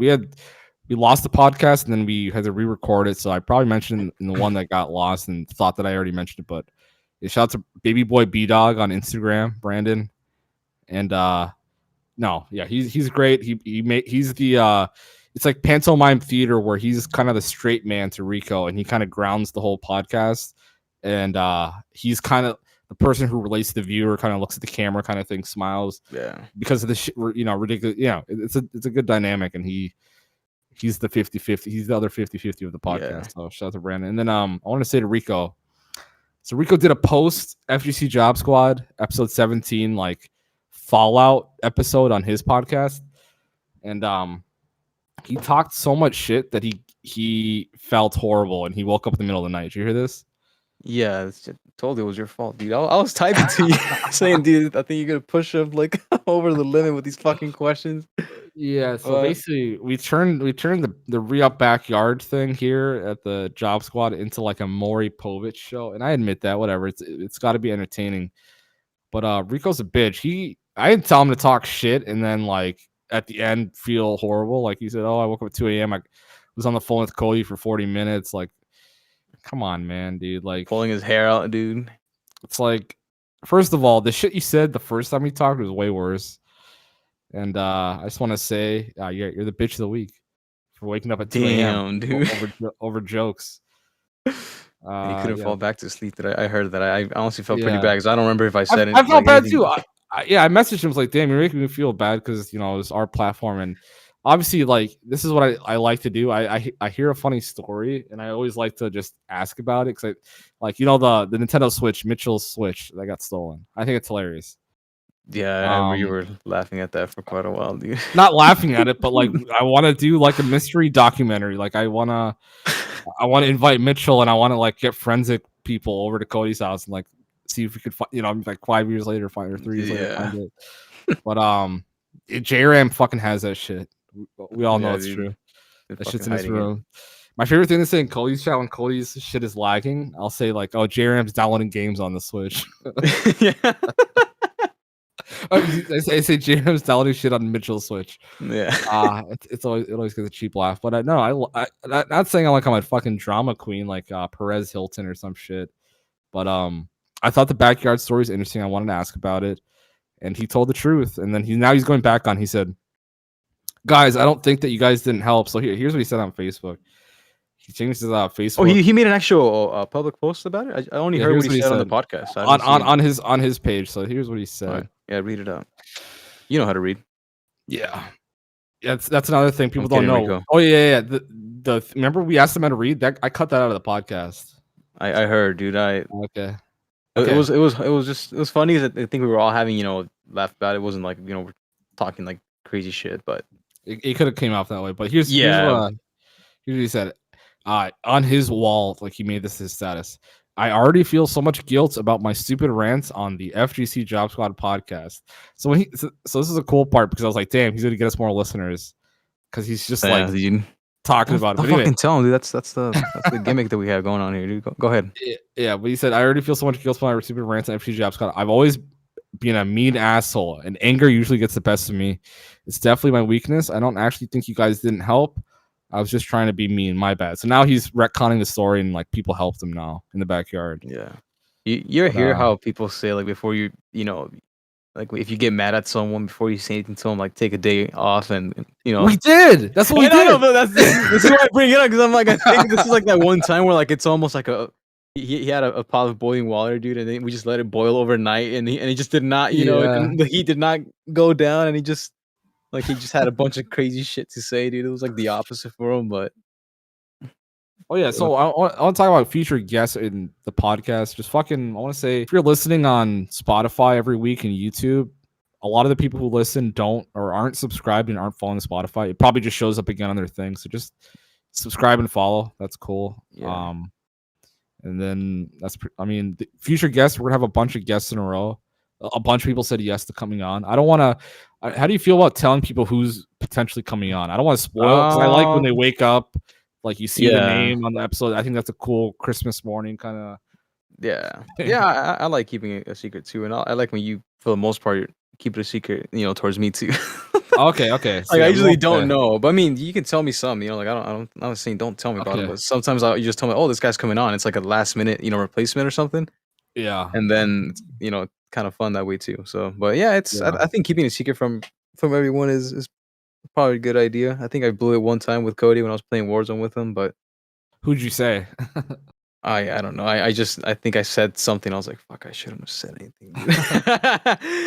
We lost the podcast and then we had to re-record it. So I probably mentioned in the one that got lost and thought that I already mentioned it, but yeah, shout out to Baby Boy B Dog on Instagram, Brandon, and no, yeah, he's great. He's the it's like pantomime theater where he's kind of the straight man to Rico, and he kind of grounds the whole podcast, and he's kind of the person who relates to the viewer, kind of looks at the camera, kind of thing, smiles, Yeah, because of the shit, ridiculous. It's a good dynamic, and he's the 50-50. He's the other 50-50 of the podcast. Yeah. So shout out to Brandon. And then I want to say to Rico. So Rico did a post FGC Job Squad episode 17 like Fallout episode on his podcast, and he talked so much shit that he felt horrible and he woke up in the middle of the night. Did you hear this? Yeah, told you it was your fault, dude. I was typing to you saying, dude, I think you're gonna push up like over the limit with these fucking questions. Yeah, so basically we turned the re-up backyard thing here at the Job Squad into like a Maury Povich show, and I admit that whatever, it's got to be entertaining. But Rico's a bitch. I didn't tell him to talk shit, and then like at the end feel horrible. Like he said, "Oh, I woke up at 2 a.m. I was on the phone with Cody for 40 minutes." Like, come on, man, dude. Like Pulling his hair out, dude. it's like, first of all, the shit you said the first time we talked was way worse. And I just want to say, you're the bitch of the week for waking up at 2 a.m. Dude. over jokes. And he couldn't fall back to sleep. I heard that. I honestly felt pretty Yeah. bad because I don't remember if I said it. I felt like, bad anything. too. I messaged him, was like, damn, you're making me feel bad because it's our platform, and obviously like this is what I like to do. I hear a funny story and I always like to just ask about it because the Nintendo Switch, Mitchell's Switch that got stolen. I think it's hilarious. Yeah, I remember you were laughing at that for quite a while, dude. Not laughing at it, but like I want to do like a mystery documentary. Like I want to invite Mitchell and I want to like get forensic people over to Cody's house and like see if we could find, like 5 years later find, or 3 years later find it. But JRAM fucking has that shit. We all know it's dude. true. They're That shit's fucking in his hiding it. room. My favorite thing to say in Cody's chat when Cody's shit is lagging, I'll say like, "Oh, JRAM's downloading games on the Switch." Yeah. I say JRAM's downloading shit on Mitchell's Switch. Yeah. It always gets a cheap laugh. But no, I not saying I'm a fucking drama queen like Perez Hilton or some shit. But I thought the backyard story is interesting. I wanted to ask about it, and he told the truth. And then he's going back on. He said, "Guys, I don't think that you guys didn't help." So here's what he said on Facebook. He changed his Facebook. Oh, he made an actual public post about it. I only heard here's what he said on the podcast. I on didn't see it. on his page. So here's what he All said. right. Yeah, read it out. You know how to read. Yeah, that's another thing people I'm don't kidding, know. Rico. Oh yeah. The remember we asked him how to read. That I cut that out of the podcast. I heard, dude. Okay. It was funny. I think we were all having laugh about it. It wasn't like we're talking like crazy shit, but it could have came off that way. But here's what he said. On his wall, like he made this his status. I already feel so much guilt about my stupid rants on the FGC Job Squad podcast. So so this is a cool part because I was like, damn, he's gonna get us more listeners because he's just like talking about it. Don't fucking tell him, dude. That's the gimmick that we have going on here, dude. Go ahead. Yeah, but he said I already feel so much guilt about my stupid rants on FGC Job Squad. I've always been a mean asshole, and anger usually gets the best of me. It's definitely my weakness. I don't actually think you guys didn't help. I was just trying to be mean. My bad. So now he's retconning the story, and like people helped him now in the backyard. Yeah, you hear how people say like before you like if you get mad at someone before you say anything to them, like take a day off, and we did. That's what we did. No, this is why I bring it up because I'm like I think this is like that one time where like it's almost like he had a pot of boiling water, dude, and then we just let it boil overnight, and he just did not, the heat did not go down, and he just had a bunch of crazy shit to say, dude. It was like the opposite for him, but. Oh yeah, so I want to talk about future guests in the podcast. Just fucking, I want to say, if you're listening on Spotify every week and YouTube, a lot of the people who listen don't or aren't subscribed and aren't following Spotify. It probably just shows up again on their thing. So just subscribe and follow. That's cool. Yeah. And then the future guests, we're gonna have a bunch of guests in a row. A bunch of people said yes to coming on. I don't want to. How do you feel about telling people who's potentially coming on? I don't want to spoil because I like when they wake up. Like you see the name on the episode. I think that's a cool Christmas morning kind of. Yeah, I like keeping it a secret too, and I like when you, for the most part, keep it a secret. Towards me too. Okay. So like I usually don't know, but I mean, you can tell me some. Like I'm not saying don't tell me about it, but sometimes you just tell me, oh, this guy's coming on. It's like a last minute, replacement or something. Yeah, and then kind of fun that way too. So, but yeah, I think keeping a secret from everyone is probably a good idea. I think I blew it one time with Cody when I was playing Warzone with him, but who'd you say? I don't know. I think I said something. I was like, fuck, I shouldn't have said anything.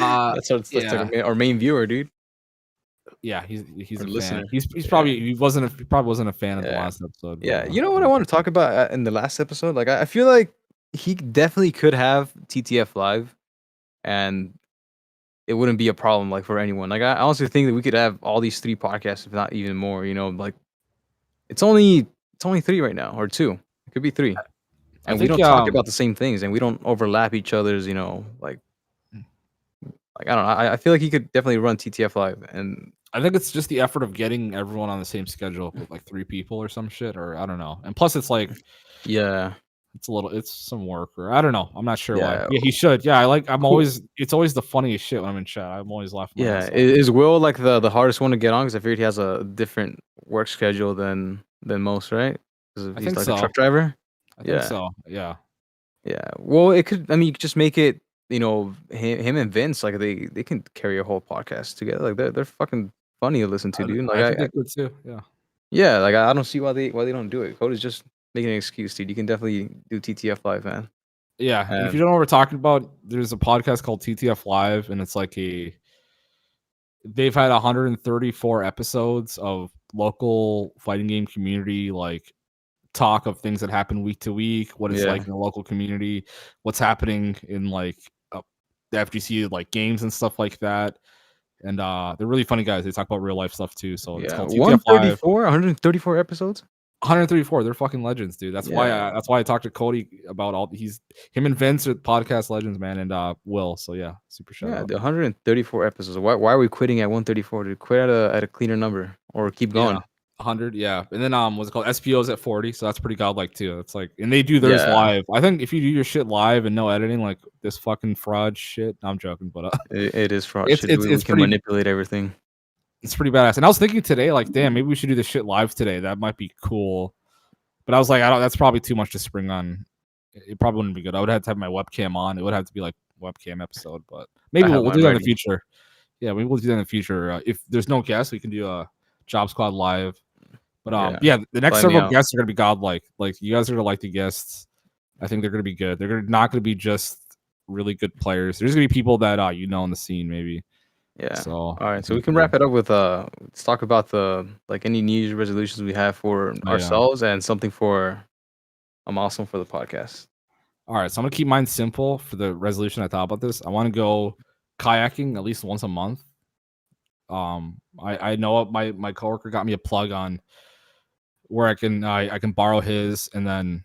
That's like our main viewer, dude. Yeah, he's a listener. Fan. He probably wasn't a fan of the last episode. Yeah, you know what I want to talk about in the last episode? Like I feel like he definitely could have TTF live, and it wouldn't be a problem like for anyone. Like I honestly think that we could have all these 3 podcasts, if not even more. Like it's only 3 right now, or 2. It could be 3, and we don't talk about the same things, and we don't overlap each other's. Like I don't know. I feel like he could definitely run TTF live, and I think it's just the effort of getting everyone on the same schedule with like 3 people or some shit, or I don't know. And plus, it's like it's some work, or I don't know. I'm not sure why. Yeah, he should. Yeah, it's always the funniest shit when I'm in chat. I'm always laughing. Yeah, is Will like the hardest one to get on? Because I figured he has a different work schedule than most, right? Because he's like a truck driver. I think so. Yeah. Yeah. Well, it could. I mean, you could just make it. Him and Vince, like they can carry a whole podcast together. Like they're fucking funny to listen to, dude. Like I think they could too. Yeah. Yeah. Like I don't see why they don't do it. Cody's just making an excuse, dude. You can definitely do TTF live, man. Yeah. And if you don't know what we're talking about, there's a podcast called TTF Live, and it's like they've had 134 episodes of local fighting game community, like talk of things that happen week to week, what it's like in the local community, what's happening in like the FGC like games and stuff like that. And they're really funny guys. They talk about real life stuff too. So it's called TTF Live. 134 episodes. 134. They're fucking legends, dude. That's why I talked to Cody about him and Vince are podcast legends, man, and Will. So yeah, super shout out. The 134 episodes. Why are we quitting at 134? To quit at a cleaner number or keep going? 100, yeah. And then what's it called? SPO's at 40, so that's pretty godlike too. It's like, and they do theirs live. I think if you do your shit live and no editing, like this fucking fraud shit. No, I'm joking, but it is fraud shit. We can manipulate everything. It's pretty badass. And I was thinking today, like, damn, maybe we should do this shit live today. That might be cool. But I was like, that's probably too much to spring on. It probably wouldn't be good. I would have to have my webcam on. It would have to be like webcam episode, but maybe we'll do that in the future. Yeah, maybe we'll do that in the future. If there's no guests, we can do a Job Squad live. But yeah, the next Fly me several out. guests are gonna be godlike. Like you guys are gonna like the guests. I think they're gonna be good. They're not gonna be just really good players. There's gonna be people that in the scene maybe. Yeah. So All I right. So we think can wrap it up with let's talk about the like any New Year's resolutions we have for yeah. ourselves and something for awesome for the podcast. All right, so I'm gonna keep mine simple for the resolution. I thought about this. I want to go kayaking at least once a month. I know my coworker got me a plug on where I can borrow his, and then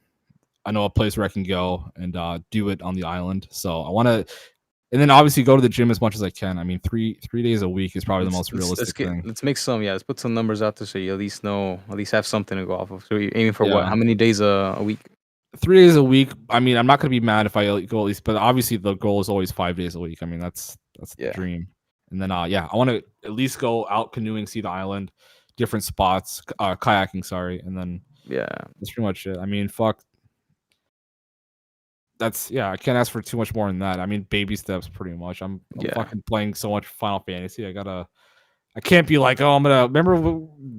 I know a place where I can go and do it on the island. So I want to, and then obviously go to the gym as much as I can. I mean, three days a week is probably the most realistic thing. Let's make some let's put some numbers out there so you at least know, at least have something to go off of. So you're aiming for what? Yeah. How many days a week? 3 days a week. I mean, I'm not gonna be mad if I go at least, but obviously the goal is always 5 days a week. I mean, that's the dream. And then I want to at least go out canoeing, see the island, different spots, kayaking. Sorry, and then that's pretty much it. I mean, fuck. I can't ask for too much more than that. I mean, baby steps pretty much. I'm fucking playing so much Final Fantasy. I can't be like, oh, I'm gonna remember.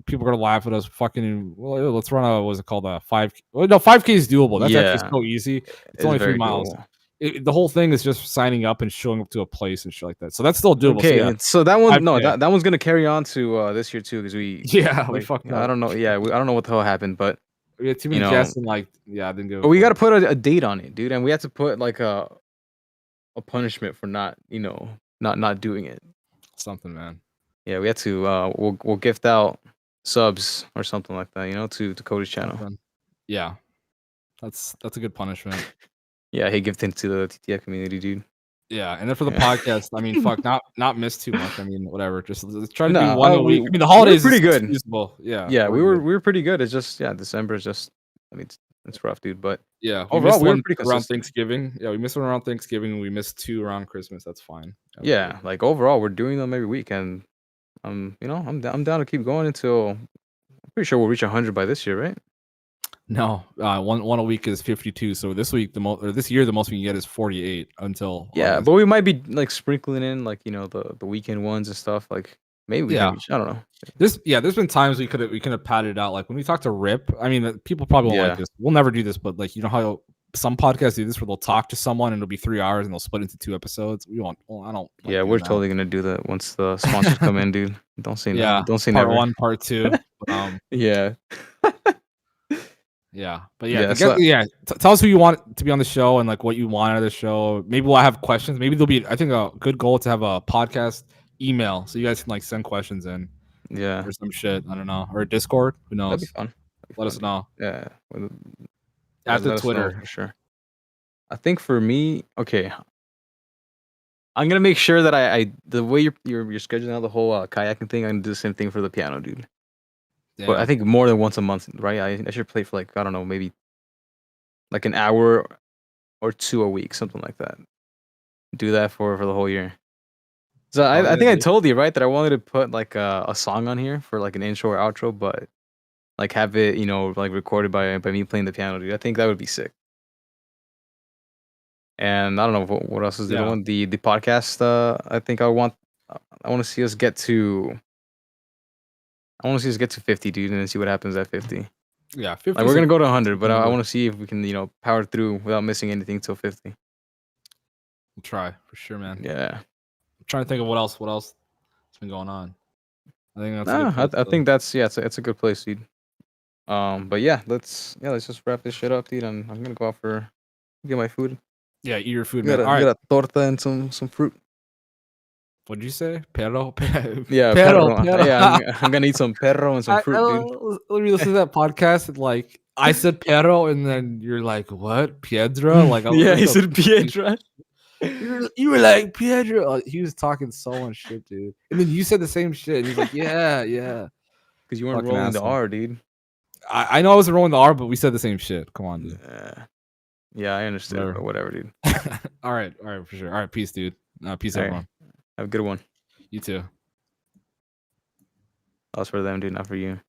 People are gonna laugh at us. Fucking, well, let's run a what's it called? A 5. Well, no, 5K is doable. That's actually so easy. It's only 3 miles. The whole thing is just signing up and showing up to a place and shit like that. So that's still doable. Okay, so that one, that one's gonna carry on to this year too, because we we fucked up. I don't know. Yeah, I don't know what the hell happened, but we had too many guests and I didn't go. But we got to put a date on it, dude, and we had to put like a punishment for not not doing it. Something, man. Yeah, we had to. We'll gift out subs or something like that, to Cody's channel. Yeah, that's a good punishment. Yeah, he gifted to the TTF community, dude. Yeah, and then for the podcast, I mean, fuck, not miss too much. I mean, whatever. Just let's try to do one a week. I mean, the holidays pretty good. Usable. Yeah, yeah, we were pretty good. It's just December is just. I mean, it's rough, dude. But yeah, overall, we were pretty around Thanksgiving. Yeah, we missed one around Thanksgiving. We missed 2 around Christmas. That's fine. Yeah, like overall, we're doing them every week, and I'm down to keep going until I'm pretty sure we'll reach 100 by this year, right? No, one a week is 52. So this week this year the most we can get is 48 until August. But we might be like sprinkling in like the weekend ones and stuff. Like maybe we can reach, I don't know. There's been times we could have padded it out. Like when we talked to Rip, I mean people probably won't like this. We'll never do this, but like how some podcasts do this where they'll talk to someone and it'll be 3 hours and they'll split into 2 episodes. We won't. Well, I don't. Like we're totally gonna do that once the sponsors come in, dude. Don't say no. Don't say part never. 1, part 2. Yeah. Yeah, but tell us who you want to be on the show and like what you want out of the show. Maybe we'll have questions. Maybe there'll be. I think a good goal to have a podcast email so you guys can like send questions in. Yeah, or some shit. I don't know, or a Discord. Who knows? That'd be fun. Let us know. Yeah, after Twitter for sure. I think for me, okay, I'm gonna make sure that I the way you're scheduling out the whole kayaking thing, I'm gonna do the same thing for the piano, dude. Yeah. But I think more than once a month, right? I should play for like, I don't know, maybe like an hour or 2 a week, something like that. Do that for the whole year. So I think I told you, right, that I wanted to put like a song on here for like an intro or outro, but like have it, like recorded by me playing the piano, dude. I think that would be sick. And I don't know what else is the other one. The podcast. I think I want to see us get to. I want to see us get to 50, dude, and then see what happens at 50. Yeah, 50. Like we're gonna go to 100, but I want to see if we can, power through without missing anything till 50. We'll try for sure, man. Yeah. I'm trying to think of what else has been going on. I think that's. I think that's it's a good place, dude. But let's just wrap this shit up, dude. I'm gonna go out for get my food. Yeah, eat your food, man. All right, got a torta and some fruit. What'd you say? Perro? Yeah, perro. Yeah, I'm gonna eat some perro and some fruit, dude. Let me listen to that podcast and like I said perro and then you're like, what? Piedra? Like he said piedra. You were like Piedra. He was talking so much shit, dude. And then you said the same shit. And he's like, yeah. Because you weren't rolling the R, dude. I know I wasn't rolling the R, but we said the same shit. Come on, dude. Yeah, I understand, but whatever, dude. All right, for sure. All right, peace, dude. Peace, everyone. Have a good one. You too. That was for them, dude, not for you.